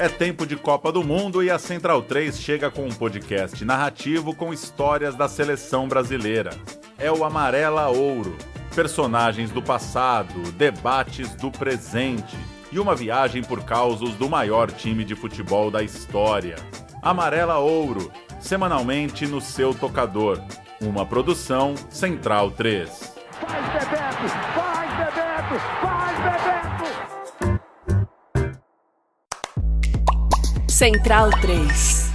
É tempo de Copa do Mundo e a Central 3 chega com um podcast narrativo com histórias da seleção brasileira. É o Amarela Ouro. Personagens do passado, debates do presente e uma viagem por causos do maior time de futebol da história. Amarela Ouro, semanalmente no seu tocador. Uma produção Central 3. Faz Bebeto! Faz Bebeto! Faz Bebeto! Central 3.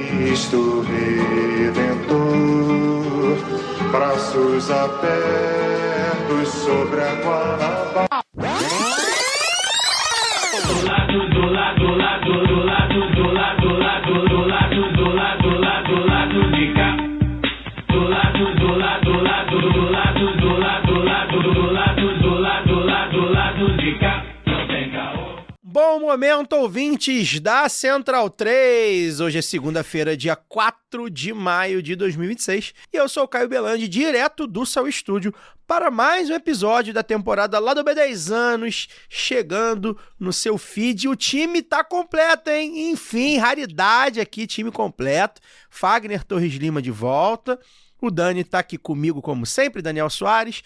Cristo Redentor, braços abertos sobre a Guanabara. Bom momento, ouvintes da Central 3. Hoje é segunda-feira, dia 4 de maio de 2026. E eu sou o Caio Belandi, direto do seu estúdio, para mais um episódio da temporada lá do B10 anos, chegando no seu feed. O time tá completo, hein? Enfim, raridade aqui, time completo. Fagner Torres Lima de volta. O Dani tá aqui comigo, como sempre, Daniel Soares.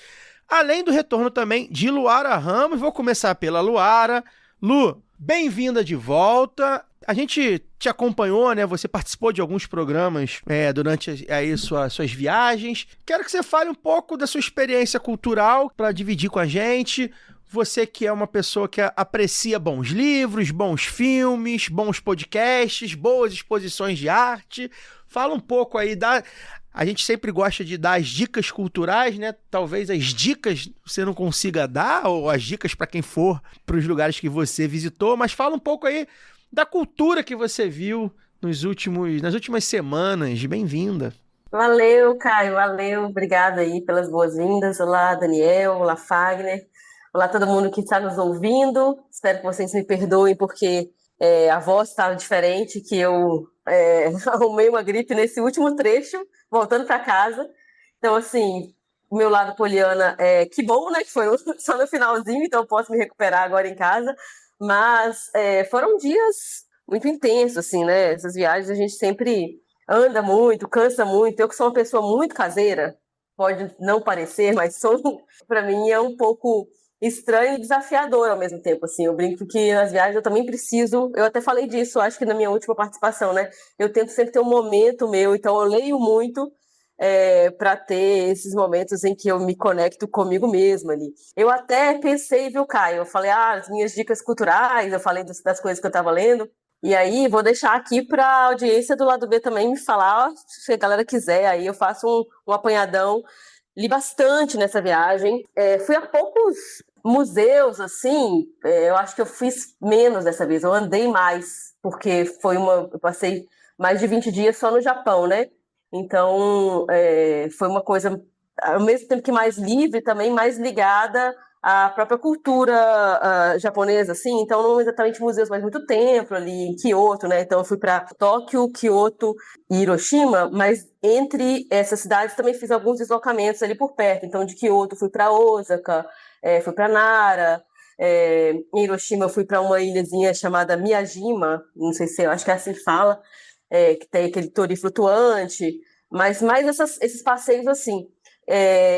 Além do retorno também de Luara Ramos. Vou começar pela Luara. Lu, bem-vinda de volta. A gente te acompanhou, né? Você participou de alguns programas durante aí suas viagens. Quero que você fale um pouco da sua experiência cultural para dividir com a gente. Você que é uma pessoa que aprecia bons livros, bons filmes, bons podcasts, boas exposições de arte. Fala um pouco aí A gente sempre gosta de dar as dicas culturais, né? Talvez as dicas você não consiga dar, ou as dicas para quem for para os lugares que você visitou, mas fala um pouco aí da cultura que você viu nas últimas semanas. Bem-vinda. Valeu, Caio, valeu. Obrigada aí pelas boas-vindas. Olá, Daniel, olá, Fagner. Olá, todo mundo que está nos ouvindo. Espero que vocês me perdoem, porque a voz estava diferente, que eu arrumei uma gripe nesse último trecho, voltando para casa. Então, assim, o meu lado poliana, que bom, né, que foi só no finalzinho, então eu posso me recuperar agora em casa. Mas foram dias muito intensos, assim, né? Essas viagens a gente sempre anda muito, cansa muito. Eu que sou uma pessoa muito caseira, pode não parecer, mas para mim é um pouco estranho e desafiador ao mesmo tempo, assim. Eu brinco que nas viagens eu também preciso, eu até falei disso, acho que na minha última participação, né? Eu tento sempre ter um momento meu, então eu leio muito para ter esses momentos em que eu me conecto comigo mesma ali. Eu até pensei, viu, Caio? Eu falei, as minhas dicas culturais, eu falei das coisas que eu estava lendo, e aí vou deixar aqui para a audiência do lado B também me falar, se a galera quiser, aí eu faço um apanhadão. Li bastante nessa viagem, fui a poucos museus, assim, eu acho que eu fiz menos dessa vez, eu andei mais, porque eu passei mais de 20 dias só no Japão, né? Então, foi uma coisa, ao mesmo tempo que mais livre, também mais ligada à própria cultura japonesa, assim. Então, não exatamente museus, mas muito templo ali em Kyoto, né? Então, eu fui para Tóquio, Kyoto e Hiroshima, mas entre essas cidades também fiz alguns deslocamentos ali por perto. Então, de Kyoto fui para Osaka, fui para Nara. Em Hiroshima eu fui para uma ilhazinha chamada Miyajima, não sei se eu acho que é assim que fala, que tem aquele tori flutuante, mas mais esses passeios assim.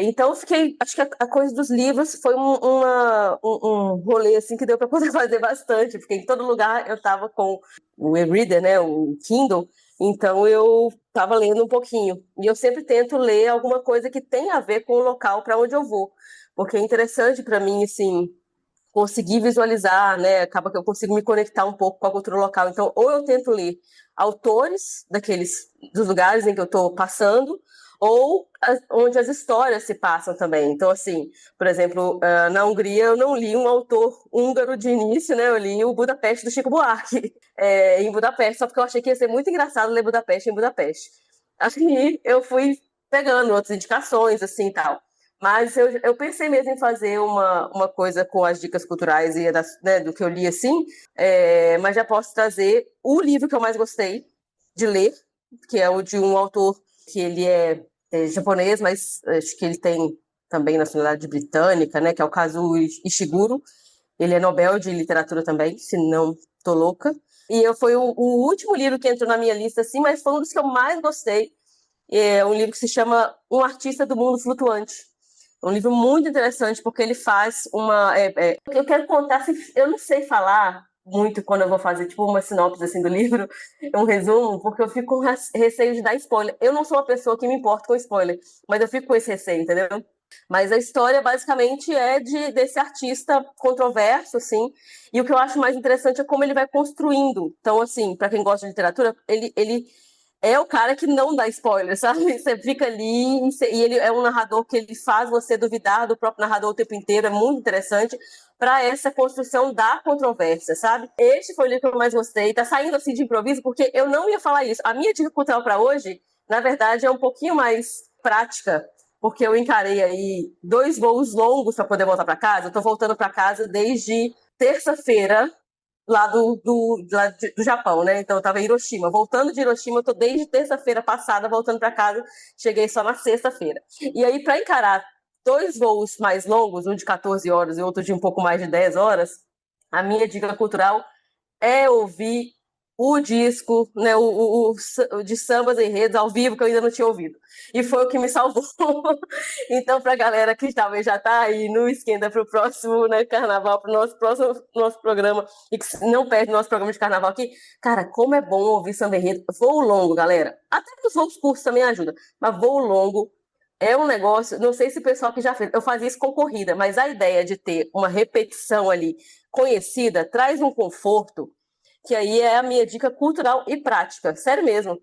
Então eu fiquei, acho que a coisa dos livros foi um rolê assim que deu para poder fazer bastante, porque em todo lugar eu estava com o e-reader, né, o Kindle, então eu estava lendo um pouquinho, e eu sempre tento ler alguma coisa que tenha a ver com o local para onde eu vou, porque é interessante para mim, assim, conseguir visualizar, né? Acaba que eu consigo me conectar um pouco com a cultura local. Então, ou eu tento ler autores dos lugares em que eu estou passando, ou onde as histórias se passam também. Então, assim, por exemplo, na Hungria eu não li um autor húngaro de início, né? Eu li o Budapeste do Chico Buarque, em Budapeste, só porque eu achei que ia ser muito engraçado ler Budapeste em Budapeste. Aí eu fui pegando outras indicações, assim, e tal. Mas eu pensei mesmo em fazer uma coisa com as dicas culturais e né, do que eu li, assim, mas já posso trazer o livro que eu mais gostei de ler, que é o de um autor que ele é japonês, mas acho que ele tem também nacionalidade britânica, né, que é o Kazuo Ishiguro, Ele é Nobel de literatura também, se não tô louca. E foi o último livro que entrou na minha lista, assim, mas foi um dos que eu mais gostei. É um livro que se chama Um Artista do Mundo Flutuante. É um livro muito interessante, porque ele faz uma... eu quero contar, assim, eu não sei falar muito quando eu vou fazer, tipo, uma sinopse, assim, do livro, um resumo, porque eu fico com receio de dar spoiler. Eu não sou uma pessoa que me importa com spoiler, mas eu fico com esse receio, entendeu? Mas a história, basicamente, é desse artista controverso, assim, e o que eu acho mais interessante é como ele vai construindo. Então, assim, para quem gosta de literatura, ele é o cara que não dá spoiler, sabe? Você fica ali e ele é um narrador que ele faz você duvidar do próprio narrador o tempo inteiro, é muito interessante para essa construção da controvérsia, sabe? Este foi o livro que eu mais gostei, tá saindo assim de improviso, porque eu não ia falar isso. A minha dica cultural para hoje, na verdade, é um pouquinho mais prática, porque eu encarei aí 2 voos longos para poder voltar para casa. Eu tô voltando para casa desde terça-feira, lá do Japão, né? Então eu tava em Hiroshima. Voltando de Hiroshima, eu tô desde terça-feira passada voltando para casa. Cheguei só na sexta-feira. E aí, para encarar 2 voos mais longos, um de 14 horas e outro de um pouco mais de 10 horas, a minha dica cultural é ouvir o disco, né, o de Sambas Enredos ao vivo, que eu ainda não tinha ouvido. E foi o que me salvou. Então, para a galera que talvez já está aí no esquenta para o próximo, né, carnaval, para o nosso programa, e que não perde o nosso programa de carnaval aqui, cara, como é bom ouvir Samba Enredo. Voo longo, galera. Até que os voos curtos também ajudam, mas voo longo é um negócio, não sei se o pessoal que já fez, eu fazia isso com corrida, mas a ideia de ter uma repetição ali conhecida traz um conforto, que aí é a minha dica cultural e prática, sério mesmo.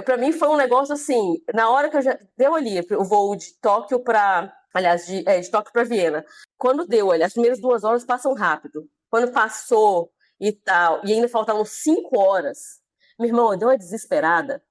Para mim foi um negócio assim, na hora que eu já deu ali o voo de Tóquio para, aliás, de Tóquio para Viena, quando deu ali, as primeiras 2 horas passam rápido, quando passou e tal, e ainda faltavam 5 horas, meu irmão, deu uma desesperada,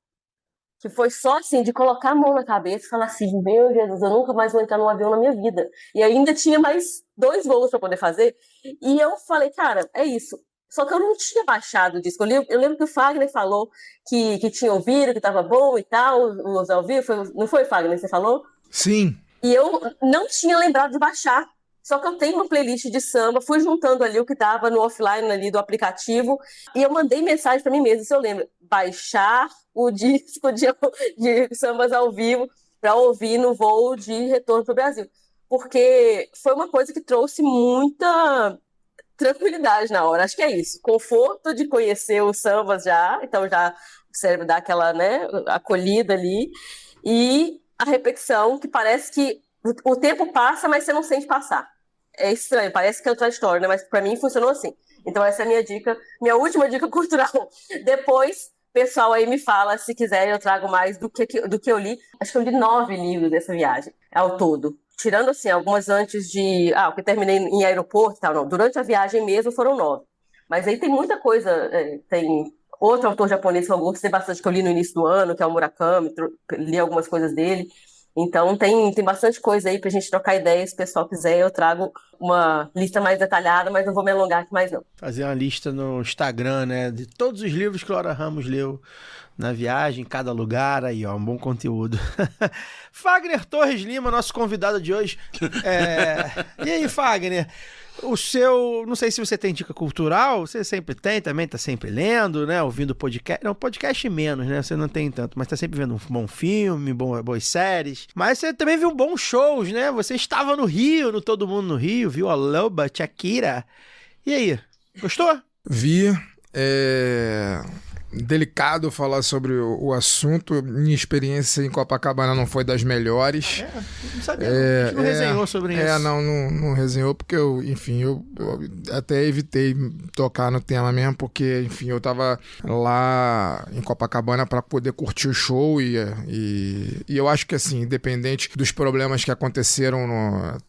que foi só assim, de colocar a mão na cabeça e falar assim, meu Jesus, eu nunca mais vou entrar num avião na minha vida. E ainda tinha mais 2 voos para poder fazer, e eu falei, cara, é isso. Só que eu não tinha baixado o disco. Eu lembro que o Fagner falou que tinha ouvido, que estava bom e tal, os ao vivo. Não foi, Fagner, você falou? Sim. E eu não tinha lembrado de baixar. Só que eu tenho uma playlist de samba, fui juntando ali o que estava no offline ali do aplicativo, e eu mandei mensagem para mim mesma, se eu lembro, baixar o disco de sambas ao vivo para ouvir no voo de retorno para o Brasil. Porque foi uma coisa que trouxe muita tranquilidade na hora, acho que é isso, conforto de conhecer os sambas já, então já o cérebro dá aquela, né, acolhida ali, e a repetição, que parece que o tempo passa, mas você não sente passar. É estranho, parece que é outra história, né? Mas pra mim funcionou assim. Então essa é a minha dica, minha última dica cultural. Depois, pessoal aí me fala, se quiser eu trago mais do que eu li. Acho que eu li 9 livros dessa viagem, ao todo. Tirando, assim, algumas antes de... o que eu terminei em aeroporto e tal, não. Durante a viagem mesmo foram 9. Mas aí tem muita coisa. Tem outro autor japonês que eu gostei bastante, que eu li no início do ano, que é o Murakami. Li algumas coisas dele. Então tem bastante coisa aí pra gente trocar ideias. Se o pessoal quiser, eu trago uma lista mais detalhada, mas não vou me alongar aqui mais não. Fazer uma lista no Instagram, né? De todos os livros que Laura Ramos leu na viagem, em cada lugar, aí, ó, um bom conteúdo. Fagner Torres Lima, nosso convidado de hoje. E aí, Fagner? O seu, não sei se você tem dica cultural, você sempre tem também, tá sempre lendo, né, ouvindo podcast, não, podcast menos, né, você não tem tanto, mas tá sempre vendo um bom filme, boas séries, mas você também viu bons shows, né, você estava no Rio, no Todo Mundo no Rio, viu a Loba, Shakira, e aí, gostou? Vi, delicado falar sobre o assunto. Minha experiência em Copacabana não foi das melhores. Não sabia, a gente não resenhou sobre isso. Não resenhou porque eu até evitei tocar no tema mesmo, porque, enfim, eu tava lá em Copacabana para poder curtir o show e eu acho que, assim, independente dos problemas que aconteceram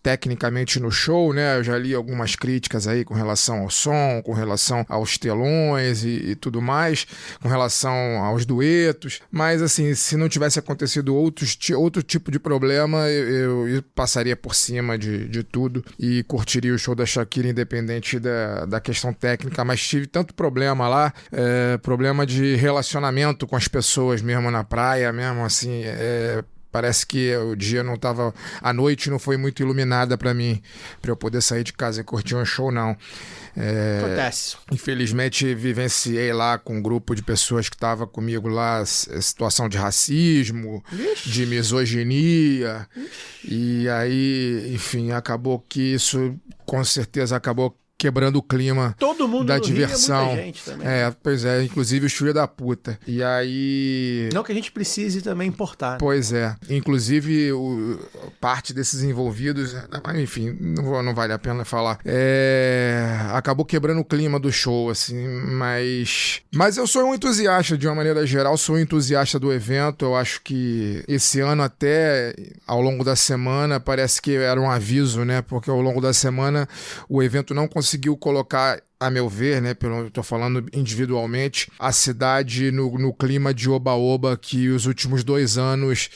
tecnicamente no show, né, eu já li algumas críticas aí com relação ao som, com relação aos telões e tudo mais, com relação aos duetos, mas assim, se não tivesse acontecido outro tipo de problema, eu passaria por cima de tudo e curtiria o show da Shakira independente da questão técnica, mas tive tanto problema lá, problema de relacionamento com as pessoas mesmo na praia, mesmo assim, parece que o dia não tava... A noite não foi muito iluminada pra mim, pra eu poder sair de casa e curtir um show, não. Acontece. Infelizmente, vivenciei lá com um grupo de pessoas que estava comigo lá, situação de racismo, de misoginia, e aí, enfim, acabou que isso, com certeza, acabou quebrando o clima Todo mundo da no diversão. Rio, muita gente também. Pois é, inclusive os filhos da puta. E aí... Não que a gente precise também importar. Né? Pois é. Inclusive, parte desses envolvidos, enfim, não vale a pena falar. Acabou quebrando o clima do show, assim, mas eu sou um entusiasta, de uma maneira geral, sou um entusiasta do evento. Eu acho que esse ano até, ao longo da semana, parece que era um aviso, né? Porque ao longo da semana o evento não conseguiu colocar, a meu ver, né, tô falando individualmente, a cidade no clima de oba-oba que os últimos 2 anos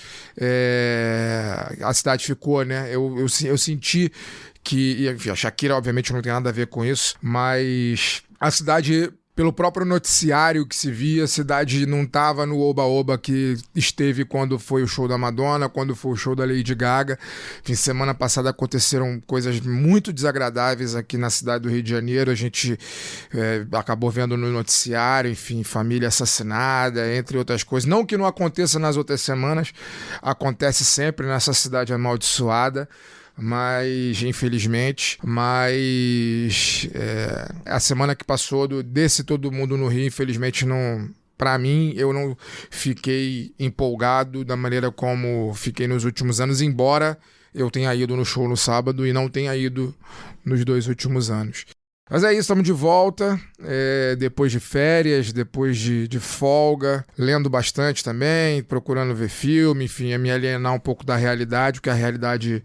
a cidade ficou, né? Eu senti que, enfim, a Shakira obviamente não tem nada a ver com isso, mas a cidade... Pelo próprio noticiário que se via, a cidade não estava no oba-oba que esteve quando foi o show da Madonna, quando foi o show da Lady Gaga. Enfim, semana passada aconteceram coisas muito desagradáveis aqui na cidade do Rio de Janeiro. A gente acabou vendo no noticiário, enfim, família assassinada, entre outras coisas. Não que não aconteça nas outras semanas, acontece sempre nessa cidade amaldiçoada. Mas, infelizmente, a semana que passou desse Todo Mundo no Rio, infelizmente, não, pra mim, eu não fiquei empolgado da maneira como fiquei nos últimos anos, embora eu tenha ido no show no sábado e não tenha ido nos 2 últimos anos. Mas é isso, estamos de volta, depois de férias, depois de folga, lendo bastante também, procurando ver filme, enfim, me alienar um pouco da realidade, porque a realidade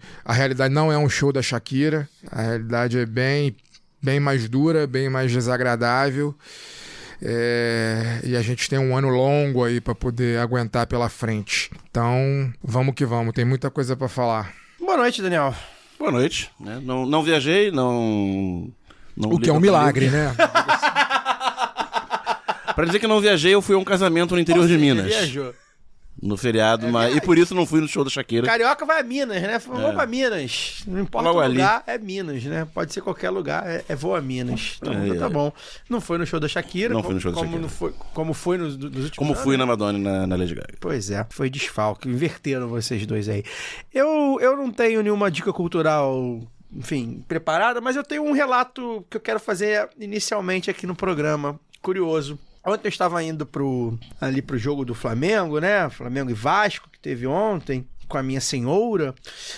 não é um show da Shakira, a realidade é bem mais dura, bem mais desagradável, e a gente tem um ano longo aí para poder aguentar pela frente. Então, vamos que vamos, tem muita coisa para falar. Boa noite, Daniel. Boa noite. Né? Não viajei, não o que é um milagre, né? Pra dizer que não viajei, eu fui a um casamento no interior de Minas. Viajou. No feriado, e por isso não fui no show da Shakira. Carioca vai a Minas, né? Vamos pra Minas. Não importa logo o lugar, ali. é Minas, né? Pode ser qualquer lugar, vou a Minas. Então tá bom. Não foi no show da Shakira. Não fui no show da Shakira. Como foi nos últimos Como anos, fui na Madonna e na Lady Gaga. Pois é, foi desfalque. Inverteram vocês dois aí. Eu não tenho nenhuma dica cultural... Enfim, preparada, mas eu tenho um relato que eu quero fazer inicialmente aqui no programa, curioso. Ontem eu estava indo ali pro jogo do Flamengo, né? Flamengo e Vasco, que teve ontem, com a minha senhora.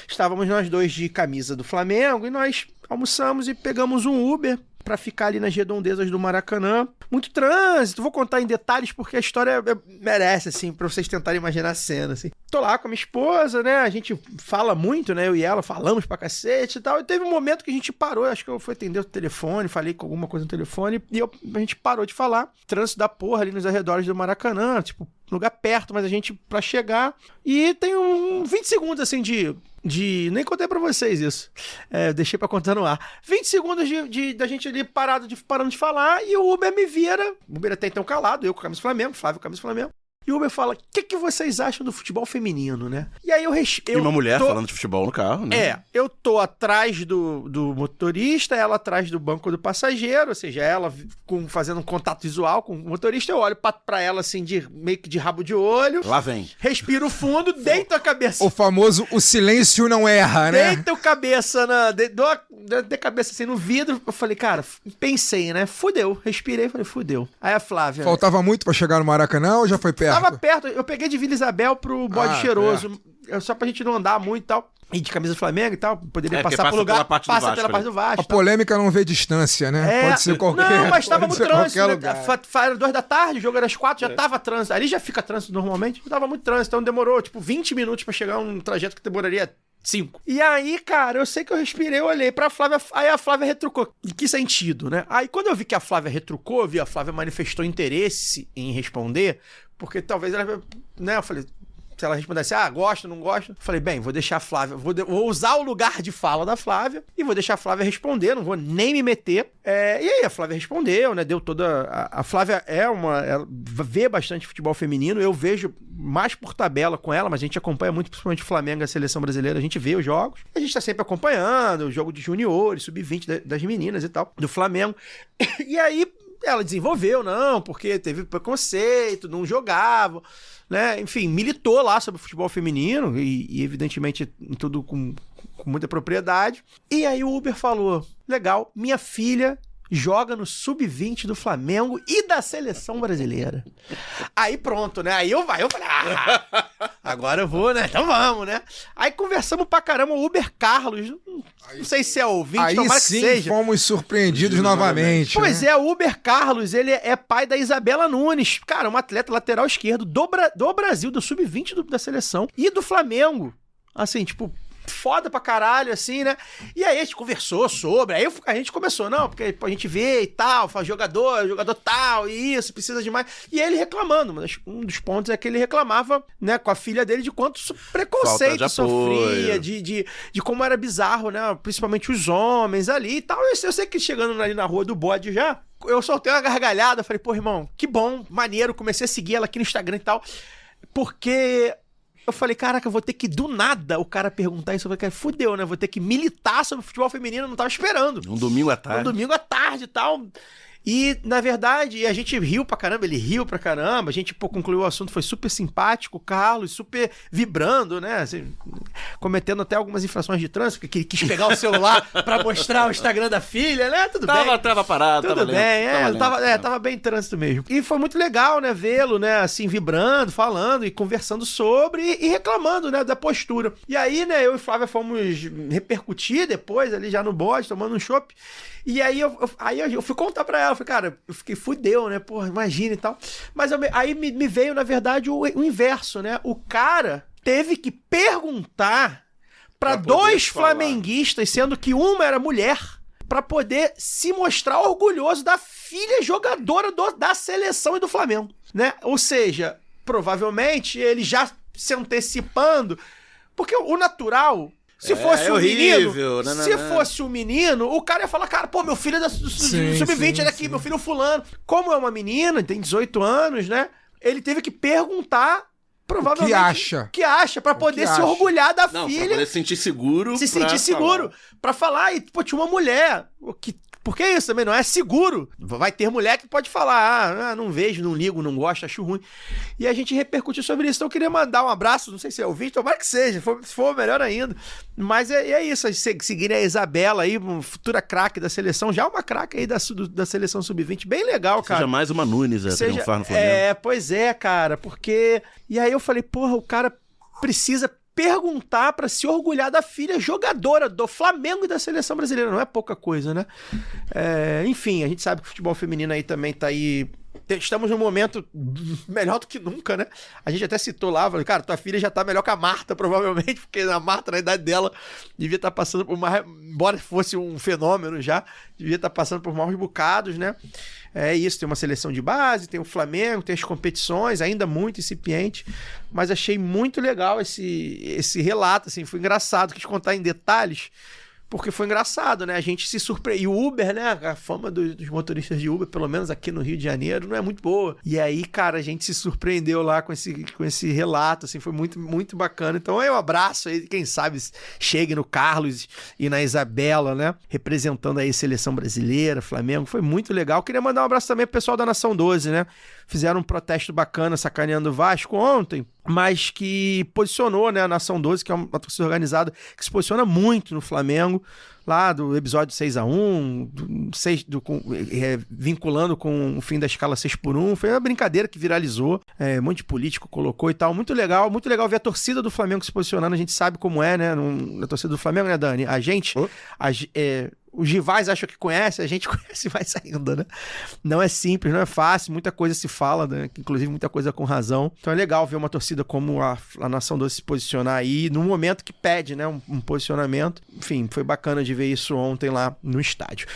Estávamos nós dois de camisa do Flamengo e nós almoçamos e pegamos um Uber para ficar ali nas redondezas do Maracanã. Muito trânsito, vou contar em detalhes porque a história merece, assim, pra vocês tentarem imaginar a cena, assim. Tô lá com a minha esposa, né, a gente fala muito, né, eu e ela falamos pra cacete e tal, e teve um momento que a gente parou, acho que eu fui atender o telefone, falei com alguma coisa no telefone, e a gente parou de falar. Trânsito da porra ali nos arredores do Maracanã, tipo, lugar perto, mas a gente pra chegar, e tem 20 segundos, assim, nem contei pra vocês isso. Deixei pra contar no ar. 20 segundos da gente ali parando de falar e o Uber me vira. O Uber até então calado, eu com a camisa do Flamengo, Flávio com a camisa do Flamengo. E o Uber fala, o que vocês acham do futebol feminino, né? E aí E uma mulher falando de futebol no carro, né? Eu tô atrás do motorista, ela atrás do banco do passageiro, ou seja, ela fazendo um contato visual com o motorista, eu olho pra ela assim, meio que de rabo de olho. Lá vem. Respiro fundo, deito a cabeça. O famoso, o silêncio não erra, né? Deito a cabeça de cabeça assim no vidro. Eu falei, cara, pensei, né? Fudeu. Respirei, falei, fudeu. Aí a Flávia... Faltava muito pra chegar no Maracanã ou já foi perto? Tava perto, eu peguei de Vila Isabel pro Bode Cheiroso, só pra gente não andar muito e tal. E de camisa do Flamengo e tal, poderia passar pelo lugar, passa pela parte do Vasco. A polêmica não vê distância, né? Pode ser qualquer lugar. Não, mas tava muito trânsito, né? Era 2 da tarde, o jogo era às 4, já tava trânsito. Ali já fica trânsito normalmente, tava muito trânsito, então demorou, 20 minutos pra chegar um trajeto que demoraria 5. E aí, cara, eu sei que eu respirei, eu olhei pra Flávia, aí a Flávia retrucou. Em que sentido, né? Aí quando eu vi que a Flávia retrucou, a Flávia manifestou interesse em responder, porque talvez ela, né, eu falei, se ela respondesse, gosto, não gosto. Falei, bem, vou deixar a Flávia, vou usar o lugar de fala da Flávia e vou deixar a Flávia responder, não vou nem me meter. E aí a Flávia respondeu, né? Deu toda... A Flávia ela vê bastante futebol feminino, eu vejo mais por tabela com ela, mas a gente acompanha muito, principalmente o Flamengo e a seleção brasileira, a gente vê os jogos, a gente tá sempre acompanhando o jogo de juniores, sub-20 das meninas e tal, do Flamengo. E aí ela desenvolveu, não, porque teve preconceito, não jogava, né? Enfim, militou lá sobre o futebol feminino e evidentemente em tudo com muita propriedade. E aí o Uber falou, legal, minha filha joga no sub-20 do Flamengo e da seleção brasileira. Aí pronto, né? Aí eu falei, agora eu vou, né? Então vamos, né? Aí conversamos pra caramba, o Uber Carlos, não sei se é ouvinte, aí tomara sim que seja. Fomos surpreendidos novamente. Pois né? é, o Uber Carlos, ele é pai da Isabela Nunes, cara, uma atleta lateral esquerdo do Brasil, do sub-20 da seleção e do Flamengo. Assim, tipo, foda pra caralho, assim, né? E aí a gente conversou sobre, aí a gente começou, não, porque a gente vê e tal, fala jogador tal, e isso, precisa de mais. E ele reclamando, mas um dos pontos é que ele reclamava, né, com a filha dele de quanto preconceito sofria, de como era bizarro, né? Principalmente os homens ali e tal. Eu sei que chegando ali na rua do bode já, eu soltei uma gargalhada, falei, pô, irmão, que bom, maneiro, comecei a seguir ela aqui no Instagram e tal, porque... Eu falei, caraca, eu vou ter que, do nada, o cara perguntar isso. Eu falei, cara, fudeu, né? Vou ter que militar sobre futebol feminino, eu não tava esperando. Um domingo à tarde e tal. E, na verdade, a gente riu pra caramba, ele riu pra caramba, a gente, concluiu o assunto, foi super simpático, o Carlos, super vibrando, né? Assim, cometendo até algumas infrações de trânsito, porque quis pegar o celular pra mostrar o Instagram da filha, né? Tudo bem. Tava parado, tudo bem, tava bem em trânsito mesmo. E foi muito legal, né, vê-lo, né, assim, vibrando, falando e conversando sobre e reclamando, né, da postura. E aí, né, eu e Flávia fomos repercutir depois, ali já no bode, tomando um chopp. E aí eu fui contar pra ela, falei, cara, eu fiquei fudeu, né, porra, imagina e tal. Mas aí me veio, na verdade, o inverso, né, o cara teve que perguntar pra dois flamenguistas, sendo que uma era mulher, pra poder se mostrar orgulhoso da filha jogadora da seleção e do Flamengo, né? Ou seja, provavelmente ele já se antecipando, porque o natural... Se fosse um menino, fosse um menino, o cara ia falar, cara, pô, meu filho é da sub-20, olha aqui, meu filho é fulano. Como é uma menina, tem 18 anos, né? Ele teve que perguntar, provavelmente, o que acha, pra poder se orgulhar da filha. Pra poder se sentir seguro. Pra falar. E, pô, tinha uma mulher, porque isso também não é seguro. Vai ter mulher que pode falar, não vejo, não ligo, não gosto, acho ruim. E a gente repercutiu sobre isso. Então eu queria mandar um abraço, não sei se é ouvinte, tomara que seja, se for melhor ainda. Mas é isso, seguir a Isabela aí, uma futura craque da seleção, já uma craque aí da seleção sub-20, bem legal, cara. Seja mais uma Nunes a triunfar no Flamengo. Pois é, cara, porque... E aí eu falei, porra, o cara precisa perguntar pra se orgulhar da filha jogadora do Flamengo e da seleção brasileira. Não é pouca coisa, né? Enfim, a gente sabe que o futebol feminino aí também tá aí... Estamos num momento melhor do que nunca, né? A gente até citou lá, falei, cara, tua filha já tá melhor que a Marta, provavelmente, porque a Marta, na idade dela, devia estar passando por mais... Embora fosse um fenômeno já, devia estar passando por maus bocados, né? É isso, tem uma seleção de base, tem o Flamengo, tem as competições, ainda muito incipiente, mas achei muito legal esse relato, assim, foi engraçado, quis contar em detalhes, porque foi engraçado, né? A gente se surpreendeu. E o Uber, né? A fama dos motoristas de Uber, pelo menos aqui no Rio de Janeiro, não é muito boa. E aí, cara, a gente se surpreendeu lá com esse relato, assim, foi muito, muito bacana. Então, um abraço aí, quem sabe chegue no Carlos e na Isabela, né? Representando aí a seleção brasileira, Flamengo, foi muito legal. Queria mandar um abraço também pro pessoal da Nação 12, né? Fizeram um protesto bacana sacaneando o Vasco ontem, mas que posicionou, né, a Nação 12, que é uma torcida organizada que se posiciona muito no Flamengo, lá do episódio 6-1, vinculando com o fim da escala 6x1, foi uma brincadeira que viralizou, um monte de político colocou e tal, muito legal ver a torcida do Flamengo se posicionando, a gente sabe como é, né, na torcida do Flamengo, né, Dani? A gente, os rivais acham que conhece, a gente conhece e vai saindo, né? Não é simples, não é fácil, muita coisa se fala, né? Inclusive muita coisa com razão. Então é legal ver uma torcida como a Nação 12 se posicionar aí, num momento que pede, né, um posicionamento. Enfim, foi bacana de ver isso ontem lá no estádio.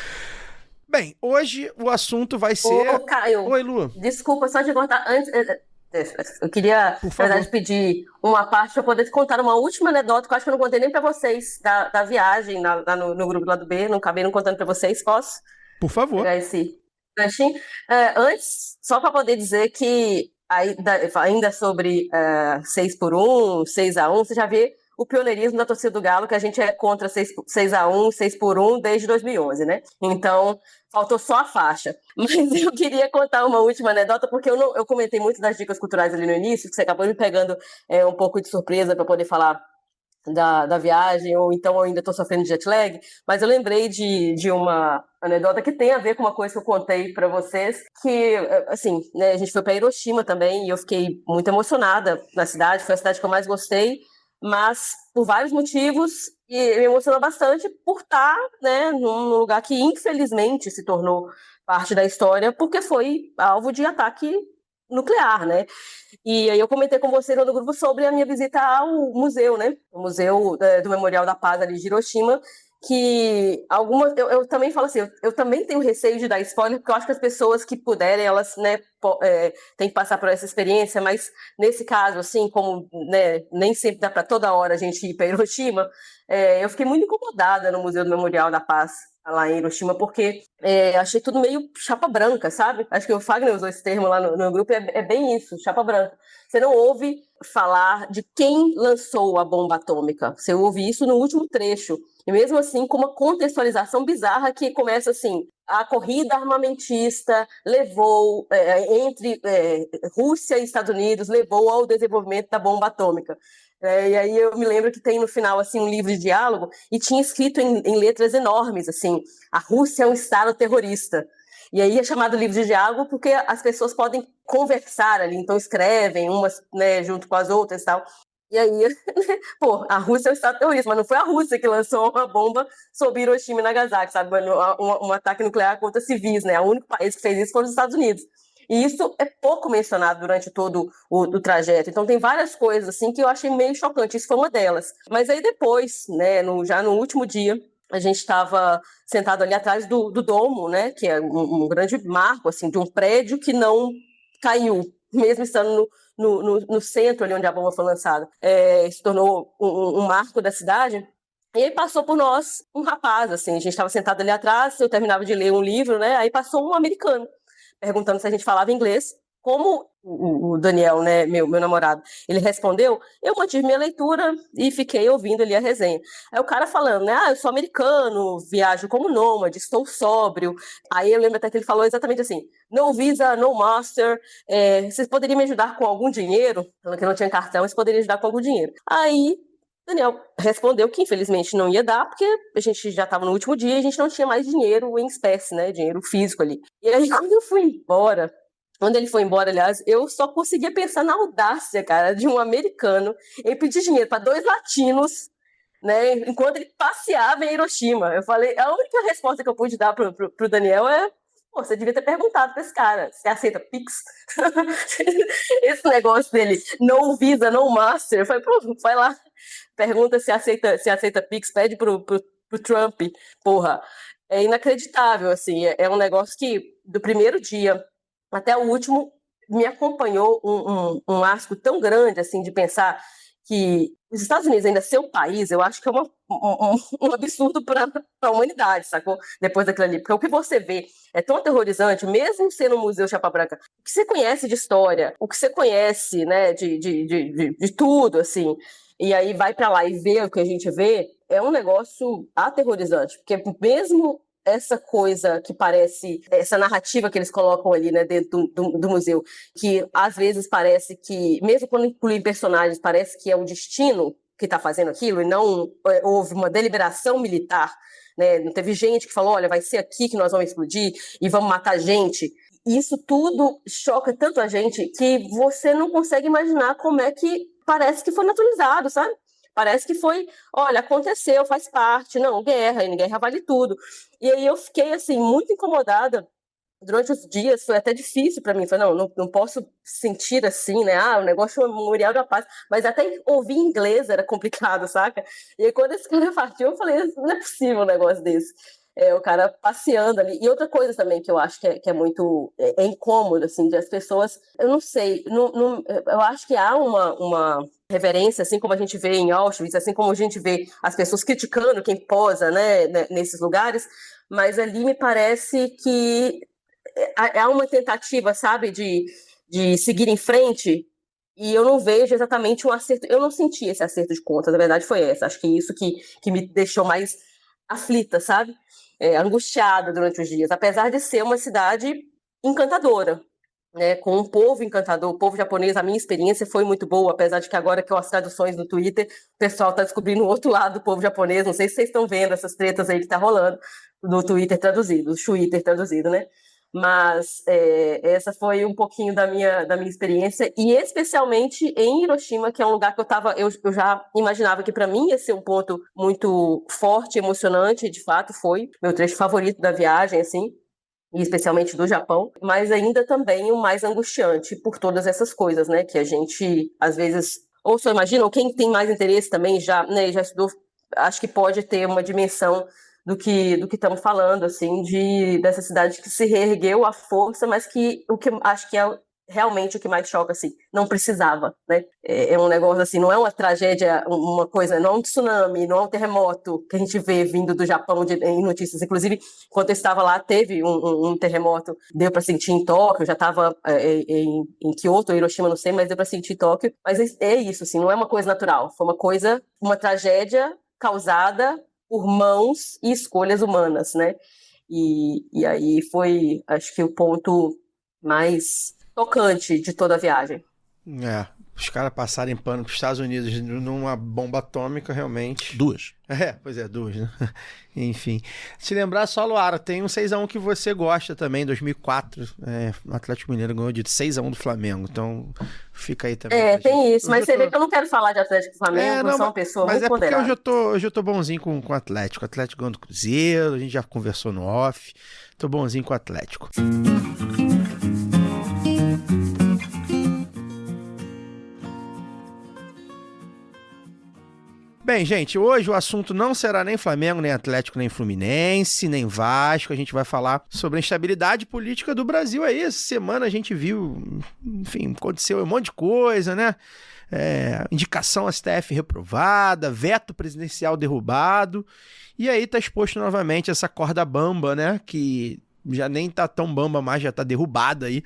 Bem, hoje o assunto vai ser... Ô, Caio, oi, Lu. Desculpa, só de cortar antes... Eu queria, Por na favor. verdade, pedir uma parte para poder contar uma última anedota, que eu acho que eu não contei nem para vocês, da viagem lá no grupo lá do B, não acabei não contando para vocês, posso Por favor. pegar esse ganchinho? Antes, só para poder dizer que, ainda sobre 6-1, 6-1, você já vê o pioneirismo da torcida do Galo, que a gente é contra 6-1, 6-1 desde 2011, né? Então, faltou só a faixa. Mas eu queria contar uma última anedota, porque eu comentei muito das dicas culturais ali no início, que você acabou me pegando um pouco de surpresa para poder falar da viagem, ou então eu ainda estou sofrendo de jet lag, mas eu lembrei de uma anedota que tem a ver com uma coisa que eu contei para vocês, que, assim, né, a gente foi para Hiroshima também, e eu fiquei muito emocionada na cidade, foi a cidade que eu mais gostei, mas por vários motivos, e me emocionou bastante por estar, né, num lugar que infelizmente se tornou parte da história, porque foi alvo de ataque nuclear, né? E aí eu comentei com você no grupo sobre a minha visita ao museu, né? O museu do Memorial da Paz ali de Hiroshima, que algumas... Eu também falo assim, eu também tenho receio de dar spoiler, porque eu acho que as pessoas que puderem, elas, né, têm que passar por essa experiência, mas nesse caso, assim, como, né, nem sempre dá para toda hora a gente ir para Hiroshima, eu fiquei muito incomodada no Museu do Memorial da Paz, lá em Hiroshima, porque achei tudo meio chapa branca, sabe? Acho que o Fagner usou esse termo lá no grupo, é bem isso, chapa branca. Você não ouve falar de quem lançou a bomba atômica, você ouve isso no último trecho, e mesmo assim com uma contextualização bizarra que começa assim, a corrida armamentista levou, entre Rússia e Estados Unidos, levou ao desenvolvimento da bomba atômica. E aí eu me lembro que tem no final assim um livro de diálogo e tinha escrito em letras enormes assim: a Rússia é um estado terrorista. E aí é chamado livro de diálogo porque as pessoas podem conversar ali, então escrevem umas, né, junto com as outras e tal. E aí, pô, a Rússia é um estado terrorista, mas não foi a Rússia que lançou uma bomba sobre Hiroshima e Nagasaki, sabe? Um ataque nuclear contra civis, né? O único país que fez isso foi os Estados Unidos. E isso é pouco mencionado durante todo o trajeto. Então tem várias coisas assim que eu achei meio chocante. Isso foi uma delas. Mas aí depois, né, já no último dia, a gente estava sentado ali atrás do domo, né, que é um grande marco assim de um prédio que não caiu, mesmo estando no centro ali onde a bomba foi lançada. Se tornou um marco da cidade. E aí passou por nós um rapaz, assim, a gente estava sentado ali atrás, eu terminava de ler um livro, né, aí passou um americano perguntando se a gente falava inglês. Como o Daniel, né, meu namorado, ele respondeu, eu mantive minha leitura e fiquei ouvindo ali a resenha. Aí o cara falando, né, eu sou americano, viajo como nômade, estou sóbrio. Aí eu lembro até que ele falou exatamente assim, no visa, no master, vocês poderiam me ajudar com algum dinheiro? Falando que não tinha cartão, vocês poderiam ajudar com algum dinheiro. Aí Daniel respondeu que infelizmente não ia dar, porque a gente já estava no último dia e a gente não tinha mais dinheiro em espécie, né? Dinheiro físico ali. E aí, quando ele foi embora, aliás, eu só conseguia pensar na audácia, cara, de um americano em pedir dinheiro para 2 latinos, né? Enquanto ele passeava em Hiroshima. Eu falei, a única resposta que eu pude dar pro Daniel é: pô, você devia ter perguntado pra esse cara, você aceita Pix? Esse negócio dele, no visa, no master. Eu falei, pô, vai lá, pergunta se aceita Pix, pede pro Trump. Porra, é inacreditável, assim, é um negócio que do primeiro dia até o último me acompanhou um asco tão grande, assim, de pensar que os Estados Unidos ainda ser um país, eu acho que é um absurdo para a humanidade, sacou? Depois daquilo ali. Porque o que você vê é tão aterrorizante, mesmo sendo um museu Chapa Branca, o que você conhece de história, o que você conhece, né, de tudo, assim, e aí vai para lá e vê o que a gente vê, é um negócio aterrorizante. Porque mesmo essa coisa que parece, essa narrativa que eles colocam ali, né, dentro do museu, que às vezes parece que, mesmo quando incluem personagens, parece que é o destino que está fazendo aquilo, e não houve uma deliberação militar, né, não teve gente que falou, olha, vai ser aqui que nós vamos explodir e vamos matar gente. Isso tudo choca tanto a gente que você não consegue imaginar como é que parece que foi naturalizado, sabe? Parece que foi, olha, aconteceu, faz parte, não, guerra, e guerra vale tudo. E aí eu fiquei, assim, muito incomodada durante os dias, foi até difícil para mim, falei, não posso sentir assim, né, o negócio é o Memorial da Paz, mas até ouvir inglês era complicado, saca? E aí quando esse cara partiu, eu falei, não é possível um negócio desse. O cara passeando ali. E outra coisa também que eu acho que é muito incômodo, assim, de as pessoas... Eu não sei, eu acho que há uma reverência, assim como a gente vê em Auschwitz, assim como a gente vê as pessoas criticando quem posa, né, nesses lugares, mas ali me parece que há uma tentativa, sabe, de seguir em frente, e eu não vejo exatamente um acerto. Eu não senti esse acerto de contas, a verdade foi essa. Acho que isso que me deixou mais aflita, sabe? Angustiada durante os dias, apesar de ser uma cidade encantadora, né? Com um povo encantador, o povo japonês. A minha experiência foi muito boa, apesar de que agora que eu as traduções no Twitter, o pessoal está descobrindo o outro lado do povo japonês. Não sei se vocês estão vendo essas tretas aí que tá rolando no Twitter traduzido, o Twitter traduzido, né? Mas essa foi um pouquinho da minha experiência, e especialmente em Hiroshima, que é um lugar que eu já imaginava que para mim ia ser um ponto muito forte, emocionante. De fato foi meu trecho favorito da viagem, assim, e especialmente do Japão, mas ainda também o mais angustiante por todas essas coisas, né, que a gente às vezes ou só imagina, ou quem tem mais interesse também já estudou, acho que pode ter uma dimensão do que estamos falando, assim, dessa cidade que se reergueu à força, mas que o que acho que é realmente o que mais choca, assim, não precisava, né? É um negócio assim, não é uma tragédia, uma coisa, não é um tsunami, não é um terremoto que a gente vê vindo do Japão em notícias. Inclusive, quando eu estava lá, teve um terremoto, deu para sentir em Tóquio, já estava em Kyoto, Hiroshima, não sei, mas deu para sentir em Tóquio. Mas é isso, assim, não é uma coisa natural, foi uma tragédia causada por mãos e escolhas humanas, né? E aí foi, acho que, o ponto mais tocante de toda a viagem. Os caras passarem pano para os Estados Unidos numa bomba atômica, realmente... 2. Pois é, 2, né? Enfim. Se lembrar só, Luara, tem um 6x1 que você gosta também, 2004. O Atlético Mineiro ganhou de 6x1 do Flamengo, então fica aí também. Tem isso, mas você vê que eu não quero falar de Atlético e Flamengo, eu sou uma pessoa muito ponderada. Mas é porque eu já tô bonzinho com o Atlético. O Atlético ganhou do Cruzeiro, a gente já conversou no off. Tô bonzinho com o Atlético. Bem, gente, hoje o assunto não será nem Flamengo, nem Atlético, nem Fluminense, nem Vasco. A gente vai falar sobre a instabilidade política do Brasil aí. Essa semana a gente viu, enfim, aconteceu um monte de coisa, né? Indicação STF reprovada, veto presidencial derrubado. E aí tá exposto novamente essa corda bamba, né? Que já nem tá tão bamba mais, já tá derrubada aí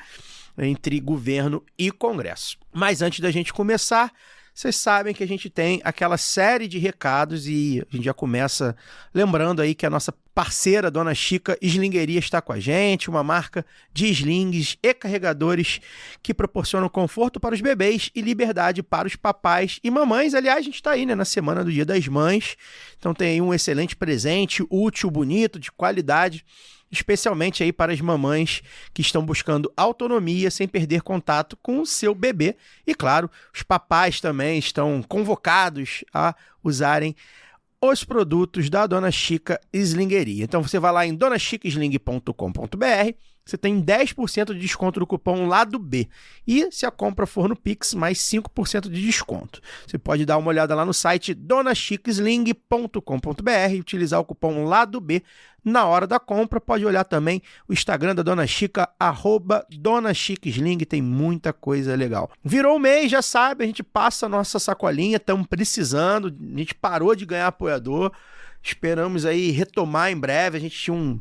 entre governo e Congresso. Mas antes da gente começar... Vocês sabem que a gente tem aquela série de recados e a gente já começa lembrando aí que a nossa parceira, Dona Chica Slingeria, está com a gente, uma marca de slings e carregadores que proporcionam conforto para os bebês e liberdade para os papais e mamães. Aliás, a gente está aí, né, na semana do Dia das Mães, então tem aí um excelente presente, útil, bonito, de qualidade, especialmente aí para as mamães que estão buscando autonomia sem perder contato com o seu bebê. E claro, os papais também estão convocados a usarem os produtos da Dona Chica Slingeria. Então você vai lá em donachicasling.com.br, você tem 10% de desconto do cupom Lado B. E se a compra for no Pix, mais 5% de desconto. Você pode dar uma olhada lá no site donachicasling.com.br e utilizar o cupom Lado B na hora da compra. Pode olhar também o Instagram da Dona Chica, @DonaChicaSling, tem muita coisa legal. Virou o mês, já sabe, a gente passa a nossa sacolinha, estamos precisando, a gente parou de ganhar apoiador, esperamos aí retomar em breve, a gente tinha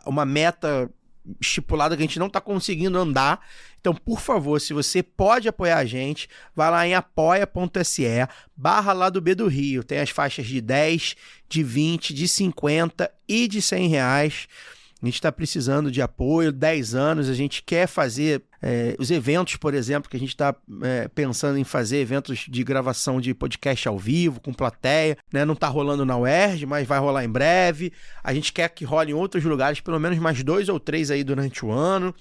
uma meta estipulada que a gente não está conseguindo andar. Então, por favor, se você pode apoiar a gente, vai lá em apoia.se/Lado B do Rio. Tem as faixas de 10, de 20, de 50 e de R$100. A gente está precisando de apoio, 10 anos, a gente quer fazer os eventos, por exemplo, que a gente está pensando em fazer eventos de gravação de podcast ao vivo, com plateia, né? Não está rolando na UERJ, mas vai rolar em breve. A gente quer que role em outros lugares, pelo menos mais 2 ou 3 aí durante o ano.